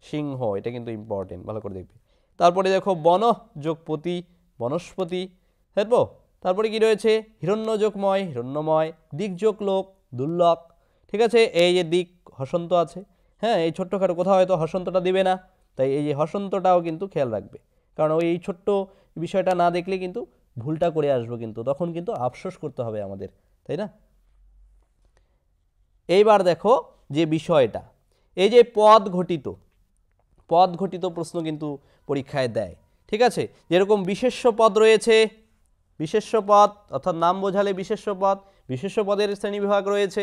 সিংহ, এটা কিন্তু ইম্পর্টেন্ট, ভালো করে দেখবে। তারপরে দেখো বন যোগ পতি বনস্পতি, দেখবো। তারপরে কি রয়েছে? হিরণ্য যোগ ময় হিরণ্যময়, দিক যোগ লোক দুর্লভ, ঠিক আছে। এই যে দিক হসন্ত আছে, হ্যাঁ, এই ছোট্টখাটো কোথাও হয়তো হসন্তটা দিবে না, তাই এই যে হসন্তটাও কিন্তু খেয়াল রাখবে, কারণ ওই ছোট্ট বিষয়টা না দেখলে কিন্তু ভুলটা করে আসবো, কিন্তু তখন কিন্তু আফসোস করতে হবে আমাদের, তাই না। এইবার দেখো যে বিষয়টা, এই যে পদ ঘটিত প্রশ্ন কিন্তু পরীক্ষায় দেয়, ঠিক আছে। যেরকম বিশেষ্য পদ রয়েছে, বিশেষ্য পদ অর্থাৎ নাম বোঝালে বিশেষ্য পদ, বিশেষ্য পদের শ্রেণীবিভাগ রয়েছে।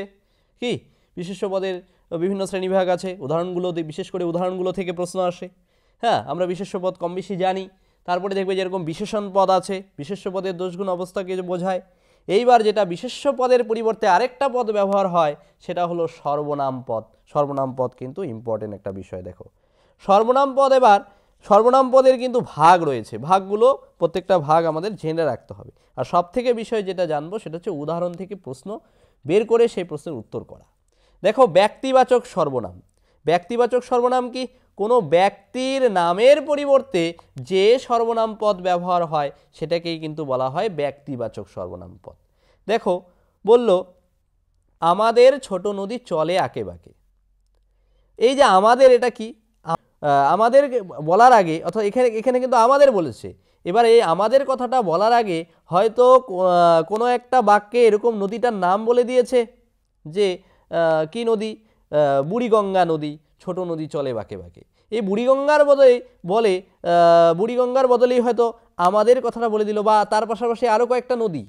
কি বিশেষ্য পদের বিভিন্ন শ্রেণীবিভাগ আছে, উদাহরণগুলো বিশেষ করে উদাহরণগুলো থেকে প্রশ্ন আসে। হ্যাঁ, আমরা বিশেষ্য পদ কম বেশি জানি। তারপরে দেখবে যেরকম বিশেষণ পদ আছে, বিশেষ্য পদের দোষগুণ অবস্থাকে বোঝায়। এইবার যেটা বিশেষ্য পদের পরিবর্তে আরেকটা পদ ব্যবহার হয়, সেটা হলো সর্বনাম পদ। সর্বনাম পদ কিন্তু ইম্পর্টেন্ট একটা বিষয়। দেখো সর্বনাম পদ, এবার সর্বনাম পদের কিন্তু ভাগ রয়েছে, ভাগগুলো প্রত্যেকটা ভাগ আমাদের জেনে রাখতে হবে। আর সব থেকে বিষয় যেটা জানবো সেটা হচ্ছে উদাহরণ থেকে প্রশ্ন বের করে সেই প্রশ্নের উত্তর করা। দেখো ব্যক্তিবাচক সর্বনাম, ব্যক্তিবাচক সর্বনাম কি? কোনো ব্যক্তির নামের পরিবর্তে যে সর্বনাম পদ ব্যবহার হয় সেটাকেই কিন্তু বলা হয় ব্যক্তিবাচক সর্বনাম পদ। দেখো বলল আমাদের ছোট নদী চলে আঁকে বাঁকে। এই যে আমাদের, এটা কি? আমাদের বলার আগে, অর্থাৎ এখানে এখানে কিন্তু আমাদের বলেছে। এবার এই আমাদের কথাটা বলার আগে হয়তো কোনো একটা বাক্যে এরকম নদীটার নাম বলে দিয়েছে যে কি নদী? বুড়িগঙ্গা নদী, ছোট নদী চলে বাঁকে বাঁকে। এই বুড়িগঙ্গার বদলেই হয়তো আমাদের কথাটা বলে দিল, বা তার পাশাপাশি আরও কয়েকটা নদী।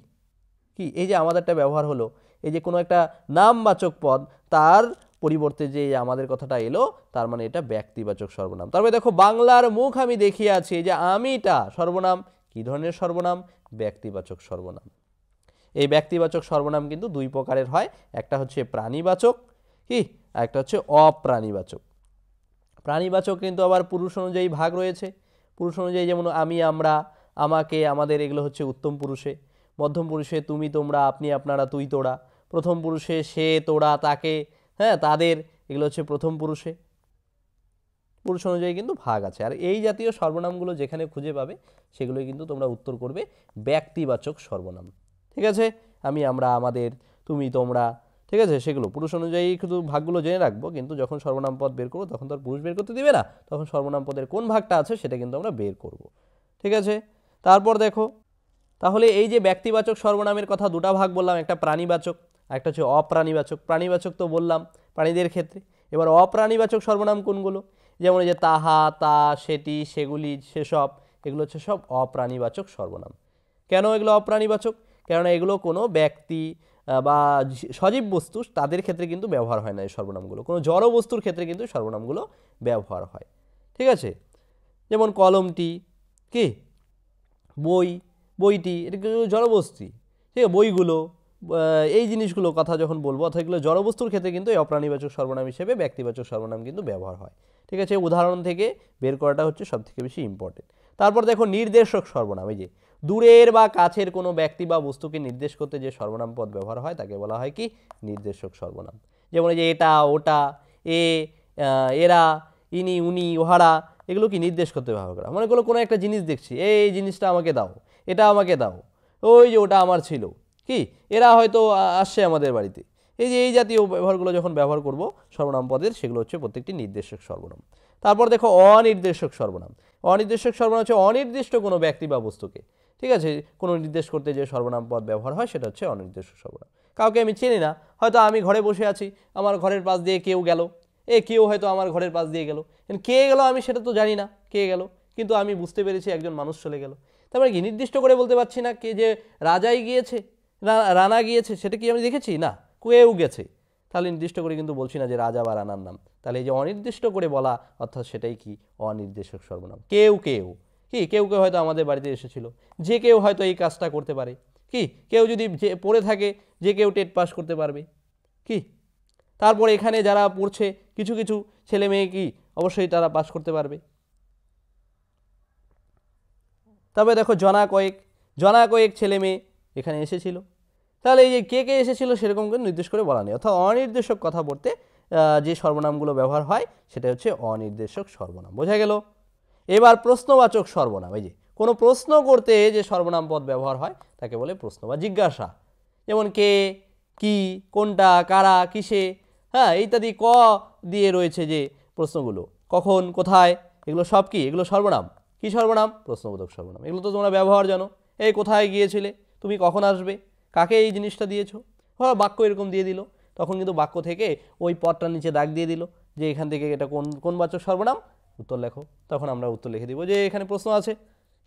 কি এই যে আমাদেরটা ব্যবহার হলো, এই যে কোনো একটা নামবাচক পদ তার পরিবর্তে যে আমাদের কথাটা এলো, তার মানে এটা ব্যক্তিবাচক সর্বনাম। তারপরে দেখো বাংলার মুখ আমি দেখিয়ে আছি, এই যে আমিটা সর্বনাম। কি ধরনের সর্বনাম? ব্যক্তিবাচক সর্বনাম। এই ব্যক্তিবাচক সর্বনাম কিন্তু দুই প্রকারের হয়, একটা হচ্ছে প্রাণীবাচক, কি, আর একটা হচ্ছে অপ্রাণীবাচক। প্রাণীবাচক কিন্তু আবার পুরুষ অনুযায়ী ভাগ রয়েছে। পুরুষ অনুযায়ী যেমন আমি, আমরা, আমাকে, আমাদের, এগুলো হচ্ছে উত্তম পুরুষে। মধ্যম পুরুষে তুমি, তোমরা, আপনি, আপনারা, তুই, তোরা। প্রথম পুরুষে সে, তোরা, তাকে, হ্যাঁ, তাদের, এগুলো হচ্ছে প্রথম পুরুষে। পুরুষ অনুযায়ী কিন্তু ভাগ আছে। আর এই জাতীয় সর্বনামগুলো যেখানে খুঁজে পাবে সেগুলোই কিন্তু তোমরা উত্তর করবে ব্যক্তিবাচক সর্বনাম। ঠিক আছে? আমি, আমরা, আমাদের, তুমি, তোমরা, ঠিক আছে, সেগুলো পুরুষ অনুযায়ী শুধু ভাগগুলো জেনে রাখবো, কিন্তু যখন সর্বনাম পদ বের করবো তখন তো আর পুরুষ বের করতে দিবে না, তখন সর্বনাম পদের কোন ভাগটা আছে সেটা কিন্তু আমরা বের করব। ঠিক আছে? তারপর দেখো, তাহলে এই যে ব্যক্তিবাচক সর্বনামের কথা দুটা ভাগ বললাম, একটা প্রাণীবাচক, একটা হচ্ছে অপ্রাণীবাচক। প্রাণীবাচক তো বললাম প্রাণীদের ক্ষেত্রে। এবার অপ্রাণীবাচক সর্বনাম কোনগুলো? যেমন এই যে তাহা, তা, সেটি, সেগুলি, সেসব, এগুলো হচ্ছে সব অপ্রাণীবাচক সর্বনাম। কেন এগুলো অপ্রাণীবাচক? কেননা এগুলো কোনো ব্যক্তি বা সজীব বস্তু তাদের ক্ষেত্রে কিন্তু ব্যবহার হয় না এই সর্বনামগুলো। কোনো জড় বস্তুর ক্ষেত্রে কিন্তু সর্বনামগুলো ব্যবহার হয়। ঠিক আছে? যেমন কলমটি, কি, বই, বইটি, এটা কিন্তু জড়বস্তু। ঠিক আছে? বইগুলো, এই জিনিসগুলো কথা যখন বলবো, অর্থাৎ এগুলো জড়বস্তুর ক্ষেত্রে কিন্তু এই অপ্রাণীবাচক সর্বনাম হিসেবে ব্যক্তিবাচক সর্বনাম কিন্তু ব্যবহার হয়। ঠিক আছে? উদাহরণ থেকে বের করাটা হচ্ছে সবথেকে বেশি ইম্পর্টেন্ট। তারপর দেখো নির্দেশক সর্বনাম। এই যে দূরের বা কাছের কোনো ব্যক্তি বা বস্তুকে নির্দেশ করতে যে সর্বনাম পদ ব্যবহার হয় তাকে বলা হয় কি? নির্দেশক সর্বনাম। যেমন এই যে এটা, ওটা, এ, এরা, ইনি, উনি, ওহারা, এগুলো কি নির্দেশ করতে ব্যবহার করা। মনে করো কোনো একটা জিনিস দেখছি, এই জিনিসটা আমাকে দাও, এটা আমাকে দাও, ওই যে ওটা আমার ছিল, কি, এরা হয়তো আসছে আমাদের বাড়িতে। এই যে এই জাতীয় ব্যবহারগুলো যখন ব্যবহার করব সর্বনাম পদের, সেগুলো হচ্ছে প্রত্যেকটি নির্দেশক সর্বনাম। তারপর দেখো অনির্দেশক সর্বনাম। অনির্দেশক সর্বনাম হচ্ছে অনির্দিষ্ট কোনো ব্যক্তি বা বস্তুকে, ঠিক আছে, কোনো নির্দেশ করতে যে সর্বনাম পদ ব্যবহার হয় সেটা হচ্ছে অনির্দেশক সর্বনাম। কাউকে আমি চিনি না, হয়তো আমি ঘরে বসে আছি, আমার ঘরের পাশ দিয়ে কেউ গেল, কেউ হয়তো আমার ঘরের পাশ দিয়ে গেল, কে গেল আমি সেটা তো জানি না কে গেল, কিন্তু আমি বুঝতে পেরেছি একজন মানুষ চলে গেল। তারপরে কি নির্দিষ্ট করে বলতে পারছি না কে, যে রাজাই গিয়েছে, রানা গিয়েছে, সেটা কি আমি দেখেছি? না, কেউ গেছে। তাহলে নির্দিষ্ট করে কিন্তু বলছি না যে রাজা বা রানার নাম। তাহলে এই যে অনির্দিষ্ট করে বলা, অর্থাৎ সেটাই কি? অনির্দেশক সর্বনাম। কেউ কেউ, কি, কেউ কেউ হয়তো আমাদের বাড়িতে এসেছিল, যে কেউ হয়তো এই কাজটা করতে পারে, কি, কেউ যদি পড়ে থাকে, যে কেউ টেট পাস করতে পারবে, কি। তারপর এখানে যারা পড়ছে, কিছু কিছু ছেলে মেয়ে কি অবশ্যই তারা পাস করতে পারবে। তবে দেখো জনা কয়েক ছেলে মেয়ে এখানে এসেছিল। তাহলে এই যে কে কে এসেছিল সেরকম করে নির্দেশ করে বলা নেই, অর্থাৎ অনির্দেশক কথা বলতে যে সর্বনামগুলো ব্যবহার হয় সেটা হচ্ছে অনির্দেশক সর্বনাম। বোঝা গেল? এবার প্রশ্নবাচক সর্বনাম। এই যে কোনো প্রশ্ন করতে যে সর্বনাম পদ ব্যবহার হয় তাকে বলে প্রশ্ন বা জিজ্ঞাসা। যেমন কে, কি, কোনটা, কারা, কিসে, হ্যাঁ, ইত্যাদি ক দিয়ে রয়েছে যে প্রশ্নগুলো, কখন, কোথায়, এগুলো সব কি? এগুলো সর্বনাম। কি সর্বনাম? প্রশ্নবোধক সর্বনাম। এগুলো তো তোমরা ব্যবহার জানো। এই কোথায় গিয়েছিলে, তুমি কখন আসবে, কাকে এই জিনিসটা দিয়েছো, বাক্য এরকম দিয়ে দিল, তখন কিন্তু বাক্য থেকে ওই পদটার নিচে দাগ দিয়ে দিল যে এখান থেকে এটা কোন কোন বাচক সর্বনাম, উত্তর লেখো। তখন আমরা উত্তর লিখে দিব যে এখানে প্রশ্ন আছে,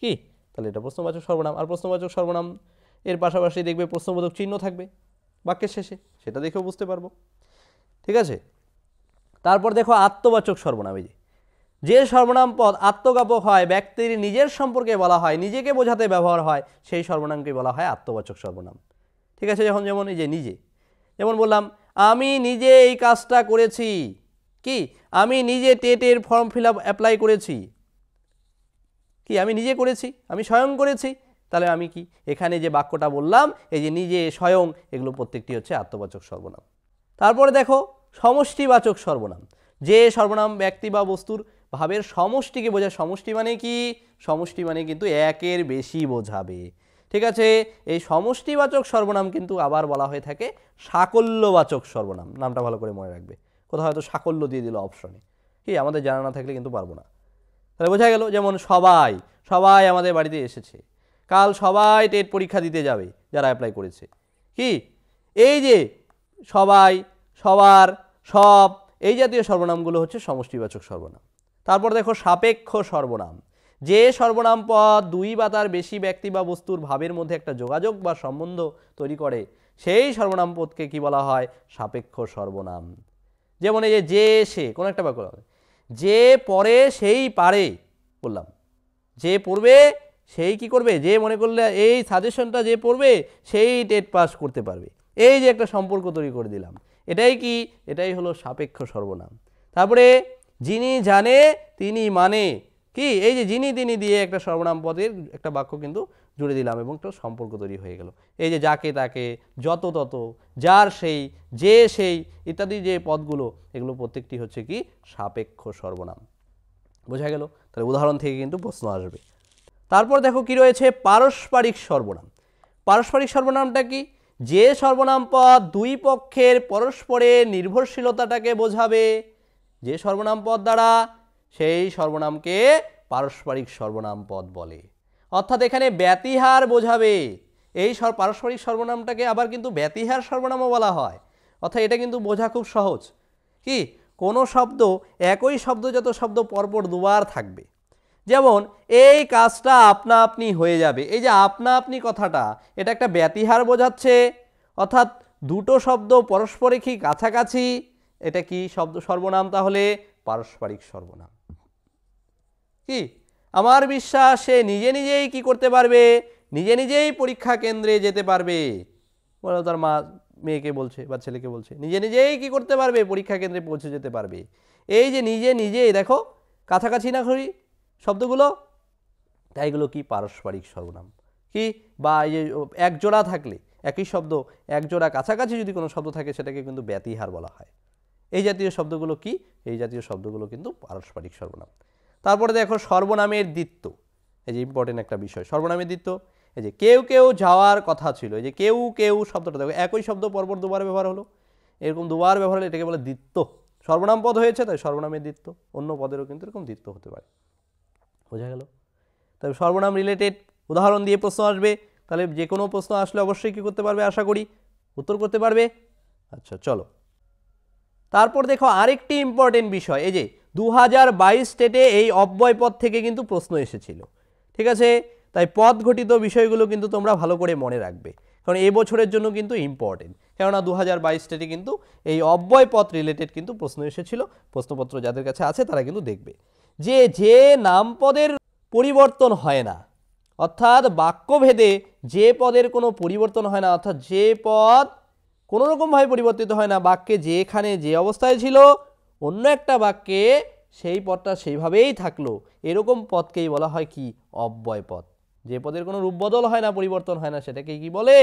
কি, তাহলে এটা প্রশ্নবাচক সর্বনাম। আর প্রশ্নবাচক সর্বনাম এর পাশাপাশি দেখবে প্রশ্নবোধক চিহ্ন থাকবে বাক্যের শেষে, সেটা দেখেও বুঝতে পারবো। ঠিক আছে? তারপর দেখো আত্মবাচক সর্বনাম। এই যে সর্বনাম পদ আত্মজ্ঞাপক হয়, ব্যক্তির নিজের সম্পর্কে বলা হয়, নিজেকে বোঝাতে ব্যবহার হয়, সেই সর্বনামকে বলা হয় আত্মবাচক সর্বনাম। ঠিক আছে? যেমন এই যে নিজে, যেমন বললাম আমি নিজে এই কাজটা করেছি, কি, আমি নিজে টেটের ফর্ম ফিল আপ অ্যাপ্লাই করেছি, কি, আমি নিজে করেছি, আমি স্বয়ং করেছি। তাহলে আমি কি, এখানে যে বাক্যটা বললাম এই যে নিজে, স্বয়ং, এগুলো প্রত্যেকটি হচ্ছে আত্মবাচক সর্বনাম। তারপরে দেখো সমষ্টিবাচক সর্বনাম, যে সর্বনাম ব্যক্তি বা বস্তুর ভাবের সমষ্টিকে বোঝায়। সমষ্টি মানে কি? সমষ্টি মানে কিন্তু একের বেশি বোঝাবে। ঠিক আছে, এই সমষ্টিবাচক সর্বনাম কিন্তু আবার বলা হয়ে থাকে সাকল্যবাচক সর্বনাম। নামটা ভালো করে মনে রাখবে, কোথাও হয়তো সাকল্য দিয়ে দিল অপশনে, কি আমাদের জানা না থাকলে কিন্তু পারবো না। তাহলে বোঝা গেল, যেমন সবাই, সবাই আমাদের বাড়িতে এসেছে, কাল সবাই টেট পরীক্ষা দিতে যাবে যারা অ্যাপ্লাই করেছে। কি এই যে সবাই, সবার, সব, এই জাতীয় সর্বনামগুলো হচ্ছে সমষ্টিবাচক সর্বনাম। তারপর দেখো সাপেক্ষ সর্বনাম, যে সর্বনাম পদ দুই বা তার বেশি ব্যক্তি বা বস্তুর ভাবের মধ্যে একটা যোগাযোগ বা সম্বন্ধ তৈরি করে, সেই সর্বনাম পদকে কি বলা হয়? সাপেক্ষ সর্বনাম। যেমন এই যে সে, কোনো একটা বাক্য হবে, যে পড়ে সেই পারে, বললাম যে পড়বে সেই কি করবে, যে মনে করলে এই সাজেশনটা যে পড়বে সেই টেট পাস করতে পারবে, এই যে একটা সম্পর্ক তৈরি করে দিলাম, এটাই কি? এটাই হলো সাপেক্ষ সর্বনাম। তারপরে যিনি জানে তিনি মানে, কি এই যে যিনি তিনি দিয়ে একটা সর্বনাম পদের একটা বাক্য কিন্তু জুড়ে দিলাম এবং একটা সম্পর্ক তৈরি হয়ে গেল। এই যে যাকে তাকে, যত তত, যার সেই, যে সেই ইত্যাদি যে পদগুলো, এগুলো প্রত্যেকটি হচ্ছে কি? সাপেক্ষ সর্বনাম। বোঝা গেল? তাহলে উদাহরণ থেকে কিন্তু প্রশ্ন আসবে। তারপর দেখো কি রয়েছে? পারস্পরিক সর্বনাম। পারস্পরিক সর্বনামটা কি? যে সর্বনাম পদ দুই পক্ষের পরস্পরের নির্ভরশীলতাটাকে বোঝাবে, যে সর্বনাম পদ দ্বারা, সেই সর্বনামকে পারস্পরিক সর্বনাম পদ বলে। অর্থাৎ এখানে ব্যতিহার বোঝাবে। এই পারস্পরিক সর্বনামটাকে আবার কিন্তু ব্যতিহার সর্বনামও বলা হয়। অর্থাৎ এটা কিন্তু বোঝা খুব সহজ। কি কোনো শব্দ, একই শব্দজাত শব্দ পরপর দুবার থাকবে, যেমন এই কাজটা আপনা আপনি হয়ে যাবে, এই যে আপনা আপনি কথাটা, এটা একটা ব্যতিহার বোঝাচ্ছে। অর্থাৎ দুটো শব্দ পরস্পরে কি কাছাকাছি, এটা কি শব্দ সর্বনাম? তাহলে পারস্পরিক সর্বনাম। কি আমার বিশ্বাস সে নিজে নিজেই কি করতে পারবে? নিজে নিজেই পরীক্ষা কেন্দ্রে যেতে পারবে। বলো তার মা মেয়েকে বলছে বা ছেলেকে বলছে, নিজে নিজেই কি করতে পারবে? পরীক্ষা কেন্দ্রে পৌঁছে যেতে পারবে। এই যে নিজে নিজেই, দেখো কাছাকাছি না করি শব্দগুলো, তাই এগুলো কি? পারস্পরিক সর্বনাম। কি বা এই যে এক জোড়া থাকলে, একই শব্দ এক জোড়া কাছাকাছি যদি কোনো শব্দ থাকে, সেটাকে কিন্তু ব্যতিহার বলা হয়। এই জাতীয় শব্দগুলো কি? এই জাতীয় শব্দগুলো কিন্তু পারস্পরিক সর্বনাম। তারপরে দেখো সর্বনামের দ্বিত্ব, এই যে ইম্পর্টেন্ট একটা বিষয়, সর্বনামের দ্বিত্ব। এই যে কেউ কেউ যাওয়ার কথা ছিল, এই যে কেউ কেউ শব্দটা দেখো একই শব্দ পরপর দুবার ব্যবহার হলো, এরকম দুবার ব্যবহার হলে এটাকে বলে দ্বিত্ব। সর্বনাম পদ হয়েছে তাই সর্বনামের দ্বিত্ব, অন্য পদেরও কিন্তু এরকম দ্বিত্ব হতে পারে। বোঝা গেল? তবে সর্বনাম রিলেটেড উদাহরণ দিয়ে প্রশ্ন আসবে, তাহলে যে কোনো প্রশ্ন আসলে অবশ্যই কী করতে পারবে? আশা করি উত্তর করতে পারবে। আচ্ছা চলো, তারপর দেখো আরেকটি ইম্পর্টেন্ট বিষয়, এই যে 2022 স্টেটে এই অব্যয় পদ থেকে কিন্তু প্রশ্ন এসেছিল। ঠিক আছে, তাই পদ ঘটিত বিষয়গুলো কিন্তু তোমরা ভালো করে মনে রাখবে, কারণ এই বছরের জন্য কিন্তু ইম্পর্টেন্ট। কেননা 2022 স্টেটে কিন্তু এই অব্যয় পদ রিলেটেড কিন্তু প্রশ্ন এসেছিল। প্রশ্নপত্র যাদের কাছে আছে তারা কিন্তু দেখবে যে যে নামপদের পরিবর্তন হয় না, অর্থাৎ বাক্যভেদে যে পদের কোনো পরিবর্তন হয় না, অর্থাৎ যে পদ কোনো রকমভাবে পরিবর্তিত হয় না, বাক্যে যেখানে যে অবস্থায় ছিল অন্য একটা বাক্যে সেই পদটা সেইভাবেই থাকলো, এরকম পদকেই বলা হয় কি? অব্যয় পদ। যে পদের কোনো রূপবদল হয় না, পরিবর্তন হয় না, সেটাকে কি বলে?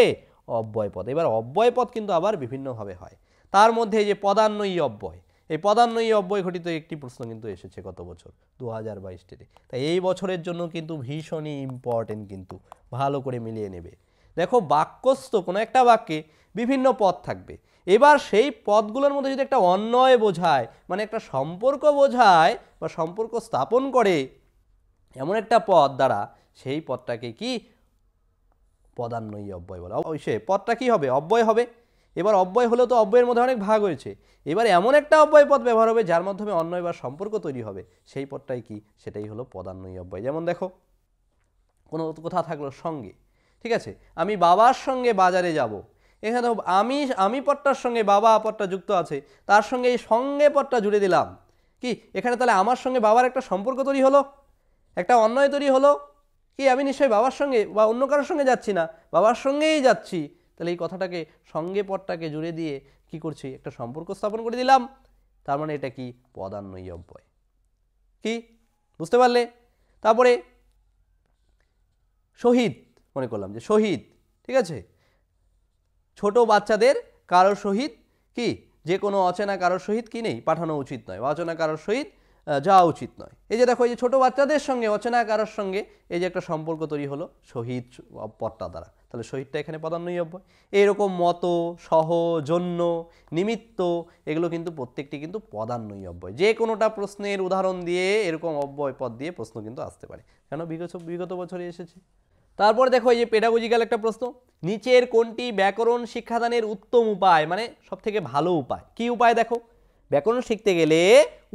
অব্যয় পদ। এবার অব্যয় পদ কিন্তু আবার বিভিন্নভাবে হয়, তার মধ্যে যে পদান্বয়ী অব্যয়, এই পদান্বয়ী অব্যয় ঘটিত একটি প্রশ্ন কিন্তু এসেছে গত বছর 2022 থেকে। তাই এই বছরের জন্য কিন্তু ভীষণই ইম্পর্টেন্ট, কিন্তু ভালো করে মিলিয়ে নেবে। দেখো বাক্যস্থ কোনো একটা বাক্যে বিভিন্ন পদ থাকবে, এবার সেই পদগুলোর মধ্যে যদি একটা অন্বয় বোঝায়, মানে একটা সম্পর্ক বোঝায় বা সম্পর্ক স্থাপন করে এমন একটা পদ দ্বারা, সেই পদটাকে কি? পদান্বয়ী অব্যয় বলা। অবশ্যই পদটা কি হবে? অব্যয় হবে। এবার অব্যয় হলেও তো অব্যয়ের মধ্যে অনেক ভাগ হয়েছে, এবার এমন একটা অব্যয় পদ ব্যবহার হবে যার মাধ্যমে অন্বয় বা সম্পর্ক তৈরি হবে, সেই পদটাই কি? সেটাই হলো পদান্বয়ী অব্যয়। যেমন দেখো কোনো কথা থাকলো সঙ্গে, ঠিক আছে, আমি বাবার সঙ্গে বাজারে যাব, এখানে আমি পদটার সঙ্গে বাবা পদটা যুক্ত আছে, তার সঙ্গে এই সঙ্গে পদটা জুড়ে দিলাম। কি এখানে তাহলে আমার সঙ্গে বাবার একটা সম্পর্ক তৈরি হলো, একটা অন্বয় তৈরি হলো। কি আমি নিশ্চয়ই বাবার সঙ্গে বা অন্য কারোর সঙ্গে যাচ্ছি না, বাবার সঙ্গেই যাচ্ছি। তাহলে এই কথাটাকে সঙ্গে পদটাকে জুড়ে দিয়ে কি করছি? একটা সম্পর্ক স্থাপন করে দিলাম। তার মানে এটা কি? পদান্বয়ী অব্যয়। কি বুঝতে পারলে? তারপরে শহীদ, মনে করলাম যে শহীদ, ঠিক আছে, ছোট বাচ্চাদের কারো সহিত কি যে কোনো অচেনা কারোর সহিত কি নেই পাঠানো উচিত নয়, বা অচেনা কারোর সহিত যাওয়া উচিত নয়। এই যে দেখো, এই যে ছোটো বাচ্চাদের সঙ্গে অচেনা কারোর সঙ্গে এই যে একটা সম্পর্ক তৈরি হলো শহীদ পদটা দ্বারা, তাহলে শহীদটা এখানে প্রধান্যই অব্যয়। এইরকম মত, সহ, জন্য, নিমিত্ত, এগুলো কিন্তু প্রত্যেকটি কিন্তু প্রধান্যই অব্যয়। যে কোনোটা প্রশ্নের উদাহরণ দিয়ে এরকম অব্যয় পদ দিয়ে প্রশ্ন কিন্তু আসতে পারে, কেন বিগত বছরে এসেছে। তারপর দেখো, এই যে পেডাগজিক্যাল একটা প্রশ্ন, নিচের কোনটি ব্যাকরণ শিক্ষাদানের উত্তম উপায়, মানে সব থেকে ভালো উপায়। কি উপায়? দেখো, ব্যাকরণ শিখতে গেলে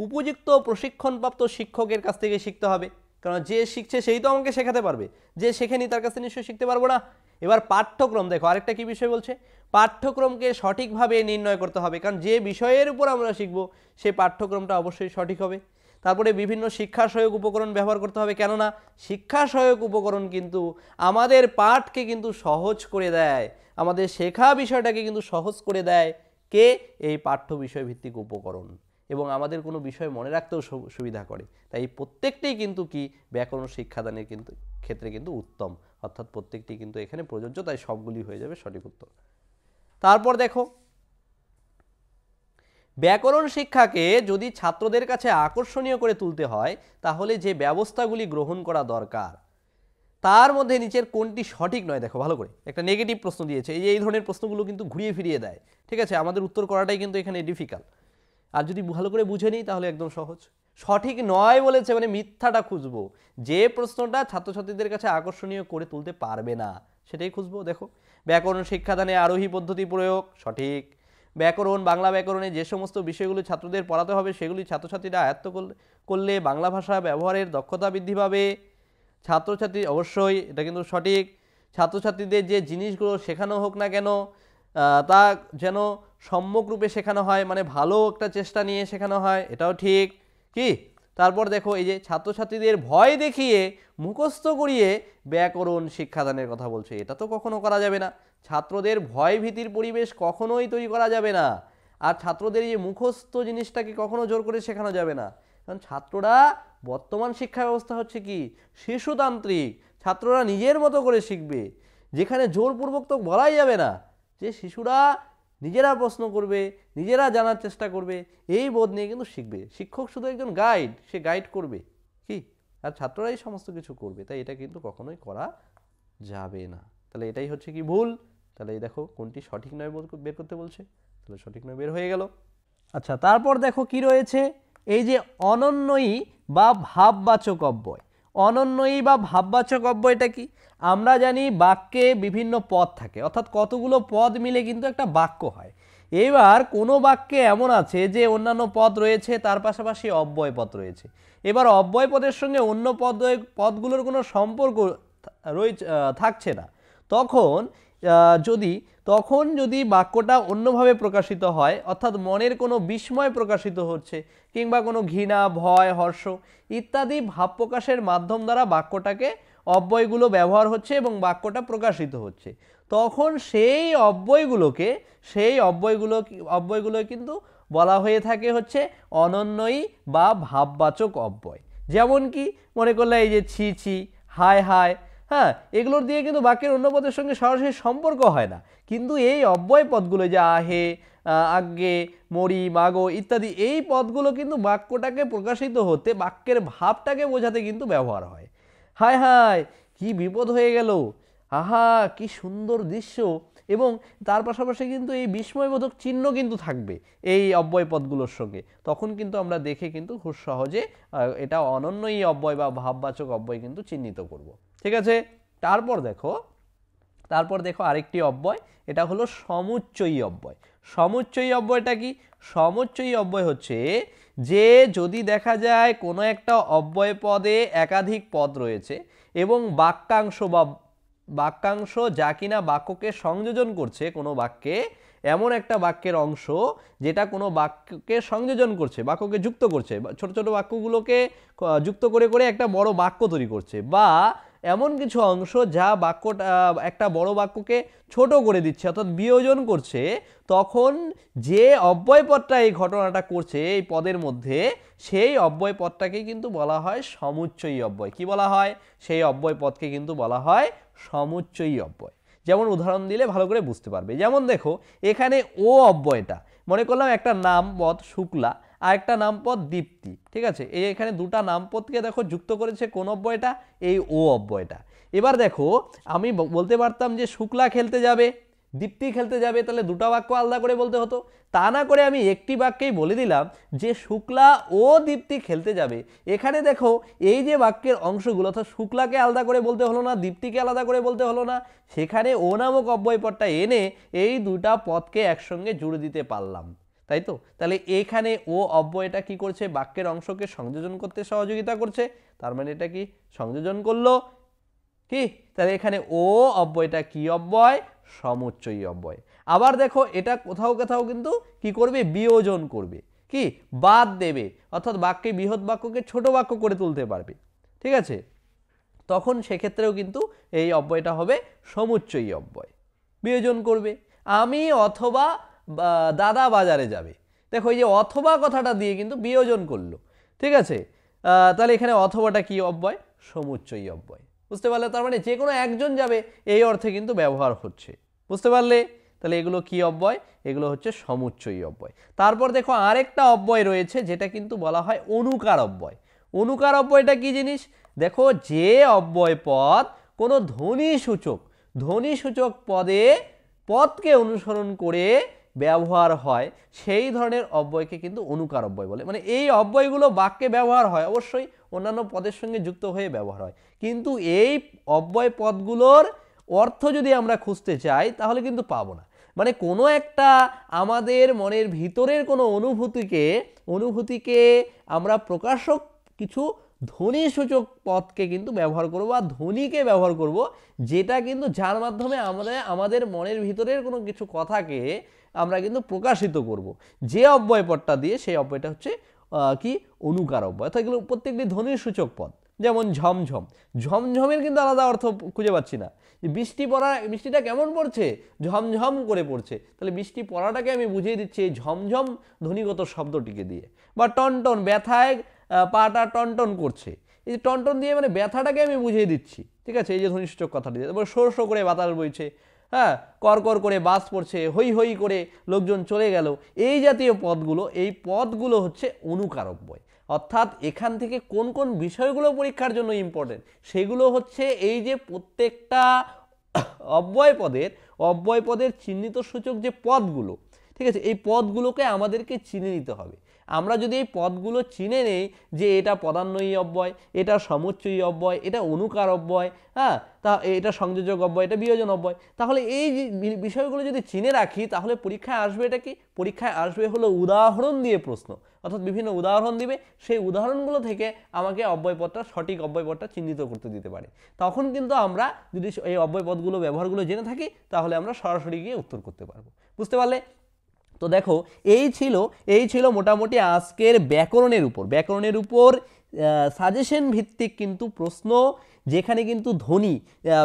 উপযুক্ত প্রশিক্ষণপ্রাপ্ত শিক্ষকের কাছ থেকে শিখতে হবে, কারণ যে শিখছে সেই তো আমাকে শেখাতে পারবে, যে শেখেনি তার কাছে নিশ্চয়ই শিখতে পারবো না। এবার পাঠ্যক্রম দেখো, আরেকটা কি বিষয় বলছে, পাঠ্যক্রমকে সঠিকভাবে নির্ণয় করতে হবে, কারণ যে বিষয়ের উপর আমরা শিখবো সেই পাঠ্যক্রমটা অবশ্যই সঠিক হবে। তারপরে বিভিন্ন শিক্ষা সহায়ক উপকরণ ব্যবহার করতে হবে, কেননা শিক্ষা সহায়ক উপকরণ কিন্তু আমাদের পাঠকে কিন্তু সহজ করে দেয়, আমাদের শেখা বিষয়টাকে কিন্তু সহজ করে দেয় কে? এই পাঠ্য বিষয় ভিত্তিক উপকরণ, এবং আমাদের কোনো বিষয় মনে রাখতেও সুবিধা করে। তাই এই প্রত্যেকটাই কিন্তু কি ব্যাকরণ শিক্ষাদানের কিন্তু ক্ষেত্রে কিন্তু উত্তম, অর্থাৎ প্রত্যেকটি কিন্তু এখানে প্রযোজ্য, তাই সবগুলি হয়ে যাবে সঠিক উত্তর। তারপর দেখো, ব্যাকরণ শিক্ষাকে যদি ছাত্রদের কাছে আকর্ষণীয় করে তুলতে হয় তাহলে যে ব্যবস্থাগুলি গ্রহণ করা দরকার তার মধ্যে নিচের কোনটি সঠিক নয়। দেখো ভালো করে, একটা নেগেটিভ প্রশ্ন দিয়েছে, এই ধরনের প্রশ্নগুলো কিন্তু ঘুরিয়ে ফিরিয়ে দেয়, ঠিক আছে? আমাদের উত্তর করাটাই কিন্তু এখানে ডিফিকাল্ট, আর যদি ভালো করে বুঝে নিই তাহলে একদম সহজ। সঠিক নয় বলেছে মানে মিথ্যাটা খুঁজবো, যে প্রশ্নটা ছাত্রছাত্রীদের কাছে আকর্ষণীয় করে তুলতে পারবে না সেটাই খুঁজবো। দেখো, ব্যাকরণ শিক্ষাদানে আরোহী পদ্ধতি প্রয়োগ সঠিক। ব্যাকরণ, বাংলা ব্যাকরণে যে সমস্ত বিষয়গুলো ছাত্রদের পড়াতে হবে সেগুলি ছাত্রছাত্রীরা আয়ত্ত করলে বাংলা ভাষা ব্যবহারের দক্ষতা বৃদ্ধি পাবে। ছাত্রছাত্রী, অবশ্যই এটা কিন্তু সঠিক। ছাত্রছাত্রীদের যে জিনিসগুলো শেখানো হোক না কেন তা যেন সম্যকরূপে শেখানো হয়, মানে ভালো একটা চেষ্টা নিয়ে শেখানো হয়, এটাও ঠিক। কি? তারপর দেখো, এই যে ছাত্রছাত্রীদের ভয় দেখিয়ে মুখস্থ করিয়ে ব্যাকরণ শিক্ষাদানের কথা বলছে, এটা তো কখনো করা যাবে না। ছাত্রদের ভয় ভীতির পরিবেশ কখনোই তৈরি করা যাবে না, আর ছাত্রদের এই মুখস্থ জিনিসটাকে কখনো জোর করে শেখানো যাবে না, কারণ ছাত্ররা, বর্তমান শিক্ষা ব্যবস্থা হচ্ছে কি শিশুতান্ত্রিক, ছাত্ররা নিজের মতো করে শিখবে, যেখানে জোরপূর্বক তো বলাই যাবে না যে শিশুরা নিজেরা প্রশ্ন করবে, নিজেরা জানার চেষ্টা করবে, এই বোধ নিয়ে কিন্তু শিখবে। শিক্ষক শুধু একজন গাইড, সে গাইড করবে কি, আর ছাত্ররাই সমস্ত কিছু করবে, তাই এটা কিন্তু কখনোই করা যাবে না। তাহলে এটাই হচ্ছে কি ভুল। তাহলে এই দেখো কোনটি সঠিক নয় বের করতে বলছে, তাহলে সঠিক নয় বের হয়ে গেল। আচ্ছা, তারপর দেখো কি রয়েছে, এই যে অনন্যয়ী বা ভাববাচক অব্যয়। অনন্যয়ী বা ভাববাচক অব্যয়টা কি? আমরা জানি বাক্যে বিভিন্ন পদ থাকে, অর্থাৎ কতগুলো পদ মিলে কিন্তু একটা বাক্য হয়। এবার কোনো বাক্যে এমন আছে যে অন্যান্য পদ রয়েছে, তার পাশাপাশি অব্যয় পদ রয়েছে। এবার অব্যয় পদের সঙ্গে অন্য পদগুলোর কোনো সম্পর্ক থাকছে না, তখন যদি বাক্যটা অন্যভাবে প্রকাশিত হয়, অর্থাৎ মনের কোনো বিস্ময় প্রকাশিত হচ্ছে, কিংবা কোনো ঘৃণা, ভয়, হর্ষ ইত্যাদি ভাব প্রকাশের মাধ্যম দ্বারা বাক্যটাকে অব্যয়গুলো ব্যবহার হচ্ছে এবং বাক্যটা প্রকাশিত হচ্ছে, তখন সেই অব্যয়গুলো কিন্তু বলা হয়ে থাকে হচ্ছে অনন্যয়ী বা ভাববাচক অব্যয়। যেমন কি, মনে করলে এই যে ছি ছি, হায় হায়, হ্যাঁ, এগুলোর দিয়ে কিন্তু বাক্যের অন্য পদের সঙ্গে সরাসরি সম্পর্ক হয় না, কিন্তু এই অব্যয় পদগুলো যে আহে, আজ্ঞে, মরি, মাগো ইত্যাদি, এই পদগুলো কিন্তু বাক্যটাকে প্রকাশিত হতে, বাক্যের ভাবটাকে বোঝাতে কিন্তু ব্যবহার হয়। হায় হায়, কি বিপদ হয়ে গেল, আহা কি সুন্দর দৃশ্য, এবং তার পাশাপাশি কিন্তু এই বিস্ময়বোধক চিহ্ন কিন্তু থাকবে এই অব্যয় পদগুলোর সঙ্গে, তখন কিন্তু আমরা দেখে কিন্তু খুব সহজে এটা অনন্যই অব্যয় বা ভাববাচক অব্যয় কিন্তু চিহ্নিত করব। ঠিক আছে? তারপর দেখো আরেকটি অব্যয়, এটা হলো সমুচ্চয়ী অব্যয়। সমুচ্চয়ী অব্যয়টা কি? সমুচ্চয়ী অব্যয় হচ্ছে যে যদি দেখা যায় কোনো একটা অব্যয় পদে একাধিক পদ রয়েছে এবং বাক্যাংশ যা কিনা বাক্যকে সংযোজন করছে, কোনো বাক্যে এমন একটা বাক্যের অংশ যেটা কোনো বাক্যকে সংযোজন করছে, বাক্যকে যুক্ত করছে, ছোট ছোট বাক্যগুলোকে যুক্ত করে করে একটা বড় বাক্য তৈরি করছে, বা এমন কিছু অংশ যা একটা বড় বাক্যকে ছোট করে দিচ্ছে, অর্থাৎ বিয়োজন করছে, তখন যে অব্যয় পদটা এই ঘটনাটা করছে এই পদের মধ্যে, সেই অব্যয় পদটাকে কিন্তু বলা হয় সমুচ্চয়ী অব্যয়। কি বলা হয়? সেই অব্যয় পদকে কিন্তু বলা হয় সমুচ্চয়ী অব্যয়। যেমন উদাহরণ দিলে ভালো করে বুঝতে পারবে। যেমন দেখো, এখানে ও অব্যয়টা, মনে করলাম একটা নাম পদ শুক্লা আর একটা নাম পদ দীপ্তি, ঠিক আছে। এই এখানে দুটা নাম পদকে দেখো যুক্ত করেছে কোন অব্যয়টা, এই ও অব্যয়টা। এবার দেখো আমি বলতে পারতাম যে শুক্লা খেলতে যাবে, দীপ্তি খেলতে যাবে, তাহলে দুটো বাক্য আলাদা করে বলতে হতো। তা না করে আমি একটি বাক্যেই বলে দিলাম যে শুক্লা ও দীপ্তি খেলতে যাবে। এখানে দেখো এই যে বাক্যের অংশগুলো, অর্থাৎ শুক্লাকে আলাদা করে বলতে হলো না, দীপ্তিকে আলাদা করে বলতে হলো না, সেখানে ও নামক অব্যয়পদটা এনে এই দুটা পদকে একসঙ্গে জুড়ে দিতে পারলাম, তাই তো। তাহলে এখানে ও অব্যয়টা কি করছে, বাক্যের অংশকে সংযোজন করতে সহযোগিতা করছে, তার মানে এটা কি সংযোজন করলো কি। তাহলে এখানে ও অব্যয়টা কি অব্যয়, সমুচ্চয়ী অব্যয়। আবার দেখো এটা কোথাও কোথাও কিন্তু কি করবে, বিয়োজন করবে, কি বাদ দেবে, অর্থাৎ বাক্যে বৃহৎ বাক্যকে ছোট বাক্য করে তুলতে পারবে, ঠিক আছে। তখন সেক্ষেত্রেও কিন্তু এই অব্যয়টা হবে সমুচ্চয়ী অব্যয়। বিয়োজন করবে, আমি অথবা দাদা বাজারে যাবে, দেখো এই যে অথবা কথাটা দিয়ে কিন্তু বিয়োজন করলো, ঠিক আছে। তাহলে এখানে অথবাটা কি অব্যয়, সমুচ্চয়ী অব্যয়, বুঝতে পারলে। তার মানে যে কোনো একজন যাবে এই অর্থে কিন্তু ব্যবহার হচ্ছে, বুঝতে পারলে। তাহলে এগুলো কি অব্যয়, এগুলো হচ্ছে সমুচ্চয়ী অব্যয়। তারপর দেখো আরেকটা অব্যয় রয়েছে যেটা কিন্তু বলা হয় অনুকার অব্যয়। অনুকার অব্যয়টা কি জিনিস, দেখো যে অব্যয় পদ কোনো ধ্বনিসূচক পদকে অনুসরণ করে ব্যবহার হয়, সেই ধরনের অব্যয়কে কিন্তু অনুকার অব্যয় বলে। মানে এই অব্যয়গুলো বাক্যে ব্যবহার হয়, অবশ্যই অন্যান্য পদের সঙ্গে যুক্ত হয়ে ব্যবহার হয়, কিন্তু এই অব্যয় পদগুলোর অর্থ যদি আমরা খুঁজতে চাই তাহলে কিন্তু পাবো না। মানে কোনো একটা আমাদের মনের ভিতরের কোনো অনুভূতিকে আমরা প্রকাশক কিছু ধ্বনিসূচক পদকে কিন্তু ব্যবহার করব বা ধ্বনিকে ব্যবহার করব, যেটা কিন্তু যার মাধ্যমে আমাদের মনের ভিতরের কোনো কিছু কথাকে আমরা কিন্তু প্রকাশিত করব, যে অব্যয় পদটা দিয়ে, সেই অব্যয়টা হচ্ছে কি অনুকার অব্যয়। অর্থাৎ এগুলো প্রত্যেকটি ধ্বনিসূচক পদ। যেমন ঝমঝম, ঝমঝমের কিন্তু আলাদা অর্থ খুঁজে পাচ্ছি না। বৃষ্টিটা কেমন পড়ছে, ঝমঝম করে পড়ছে, তাহলে বৃষ্টি পড়াটাকে আমি বুঝিয়ে দিচ্ছি এই ঝমঝম ধ্বনিগত শব্দটিকে দিয়ে। বা টনটন, ব্যথায় পাটা টনটন করছে, এই যে টনটন দিয়ে মানে ব্যথাটাকে আমি বুঝিয়ে দিচ্ছি, ঠিক আছে, এই যে ধ্বনিসূচক কথাটি দিয়ে। তারপর শো শো করে বাতাস বইছে, হ্যাঁ, কর কর করে বাস পড়ছে, হই হই করে লোকজন চলে গেল, এই জাতীয় পদগুলো, এই পদগুলো হচ্ছে অনুকার অব্যয়। অর্থাৎ এখান থেকে কোন কোন বিষয়গুলো পরীক্ষার জন্য ইম্পর্টেন্ট, সেগুলো হচ্ছে এই যে প্রত্যেকটা অব্যয় পদের চিহ্নিত সূচক যে পদগুলো, ঠিক আছে, এই পদগুলোকে আমাদেরকে চিনে নিতে হবে। আমরা যদি এই পদগুলো চিনে নেই যে এটা পদান্বয়ী অব্যয়, এটা সমুচ্চয়ী অব্যয়, এটা অনুকার অব্যয়, হ্যাঁ, তা এটা সংযোজক অব্যয়, এটা বিয়োজন অব্যয়, তাহলে এই বিষয়গুলো যদি চিনে রাখি তাহলে পরীক্ষায় আসবে এটা কি, পরীক্ষায় আসবে হলো উদাহরণ দিয়ে প্রশ্ন। অর্থাৎ বিভিন্ন উদাহরণ দিবে, সেই উদাহরণগুলো থেকে আমাকে সঠিক অব্যয়পদটা চিহ্নিত করতে দিতে পারে। তখন কিন্তু আমরা যদি এই অব্যয়পদগুলো ব্যবহারগুলো জেনে থাকি তাহলে আমরা সরাসরি গিয়ে উত্তর করতে পারবো, বুঝতে পারলে। তো দেখো এই ছিল মোটামুটি আজকের ব্যাকরণের উপর সাজেশন ভিত্তিক কিন্তু প্রশ্ন, যেখানে কিন্তু ধ্বনি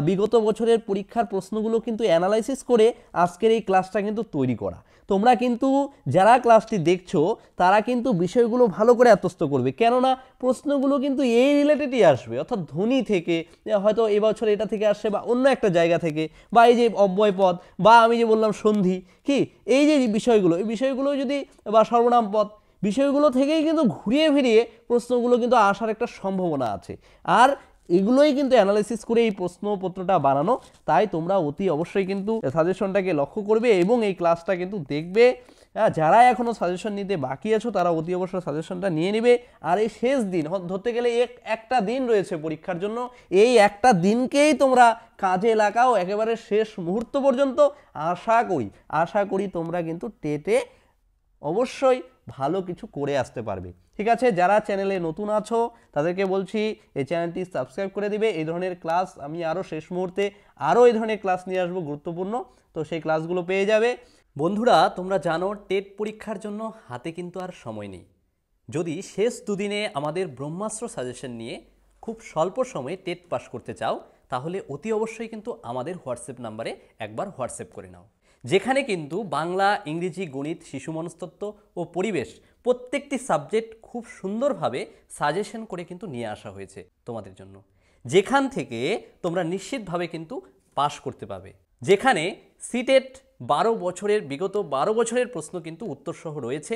বিগত বছরের পরীক্ষার প্রশ্নগুলো কিন্তু অ্যানালাইসিস করে আজকের এই ক্লাসটা কিন্তু তৈরি করা। তোমরা কিন্তু যারা ক্লাসটি দেখছো তারা কিন্তু বিষয়গুলো ভালো করে আত্মস্থ করবে, কেননা প্রশ্নগুলো কিন্তু এই রিলেটেডই আসবে, অর্থাৎ ধ্বনি থেকে, হয়তো এবছর এটা থেকে আসছে বা অন্য একটা জায়গা থেকে, বা এই যে অব্যয় পদ, বা আমি যে বললাম সন্ধি, কি এই যে এই বিষয়গুলো যদি, বা সর্বনাম পদ, বিষয়গুলো থেকেই কিন্তু ঘুরিয়ে ফিরিয়ে প্রশ্নগুলো কিন্তু আসার একটা সম্ভাবনা আছে। আর এগুলোই কিন্তু অ্যানালাইসিস করে এই প্রশ্নপত্রটা বানানো। তাই তোমরা অতি অবশ্যই কিন্তু সাজেশনটাকে লক্ষ্য করবে এবং এই ক্লাসটা কিন্তু দেখবে। যারা এখনও সাজেশন নিতে বাকি আছো তারা অতি অবশ্যই সাজেশনটা নিয়ে নেবে। আর এই শেষ দিন, ধরতে গেলে একটা দিন রয়েছে পরীক্ষার জন্য, এই একটা দিনকেই তোমরা কাজে লাগাও একেবারে শেষ মুহূর্ত পর্যন্ত। আশা করি তোমরা কিন্তু টেটে অবশ্যই ভালো কিছু করে আসতে পারবে, ঠিক আছে। যারা চ্যানেলে নতুন আছো তাদেরকে বলছি এই চ্যানেলটি সাবস্ক্রাইব করে দিবে। এই ধরনের ক্লাস আমি আরও শেষ মুহূর্তে এই ধরনের ক্লাস নিয়ে আসবো গুরুত্বপূর্ণ, তো সেই ক্লাসগুলো পেয়ে যাবে। বন্ধুরা, তোমরা জানো টেট পরীক্ষার জন্য হাতে কিন্তু আর সময় নেই। যদি শেষ দুদিনে আমাদের ব্রহ্মাস্ত্র সাজেশন নিয়ে খুব স্বল্প সময়ে টেট পাস করতে চাও তাহলে অতি অবশ্যই কিন্তু আমাদের হোয়াটসঅ্যাপ নাম্বারে একবার হোয়াটসঅ্যাপ করে নাও, যেখানে কিন্তু বাংলা, ইংরেজি, গণিত, শিশু মনস্তত্ত্ব ও পরিবেশ প্রত্যেকটি সাবজেক্ট খুব সুন্দরভাবে সাজেশন করে কিন্তু নিয়ে আসা হয়েছে তোমাদের জন্য, যেখান থেকে তোমরা নিশ্চিতভাবে কিন্তু পাস করতে পারবে। যেখানে সিটেট 12 বছরের বিগত 12 বছরের প্রশ্ন কিন্তু উত্তরসহ রয়েছে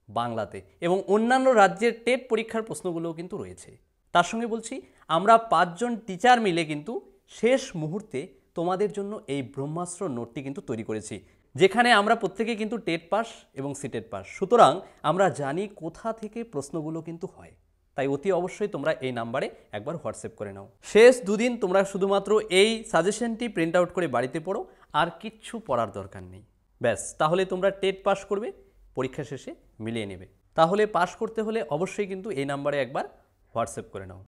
বাংলাতে, এবং অন্যান্য রাজ্যের টেট পরীক্ষার প্রশ্নগুলোও কিন্তু রয়েছে। তার সঙ্গে বলছি, আমরা 5জন টিচার মিলে কিন্তু শেষ মুহূর্তে তোমাদের জন্য এই ব্রহ্মাস্ত্র নোটটি কিন্তু তৈরি করেছি, যেখানে আমরা প্রত্যেকে কিন্তু টেট পাস এবং সিটেট পাস, সুতরাং আমরা জানি কোথা থেকে প্রশ্নগুলো কিন্তু হয়। তাই অতি অবশ্যই তোমরা এই নাম্বারে একবার হোয়াটসঅ্যাপ করে নাও। শেষ দুদিন তোমরা শুধুমাত্র এই সাজেশনটি প্রিন্ট আউট করে বাড়িতে পড়ো, আর কিচ্ছু পড়ার দরকার নেই। ব্যাস, তাহলে তোমরা টেট পাস করবে, পরীক্ষা শেষে মিলিয়ে নেবে। তাহলে পাস করতে হলে অবশ্যই কিন্তু এই নাম্বারে একবার হোয়াটসঅ্যাপ করে নাও।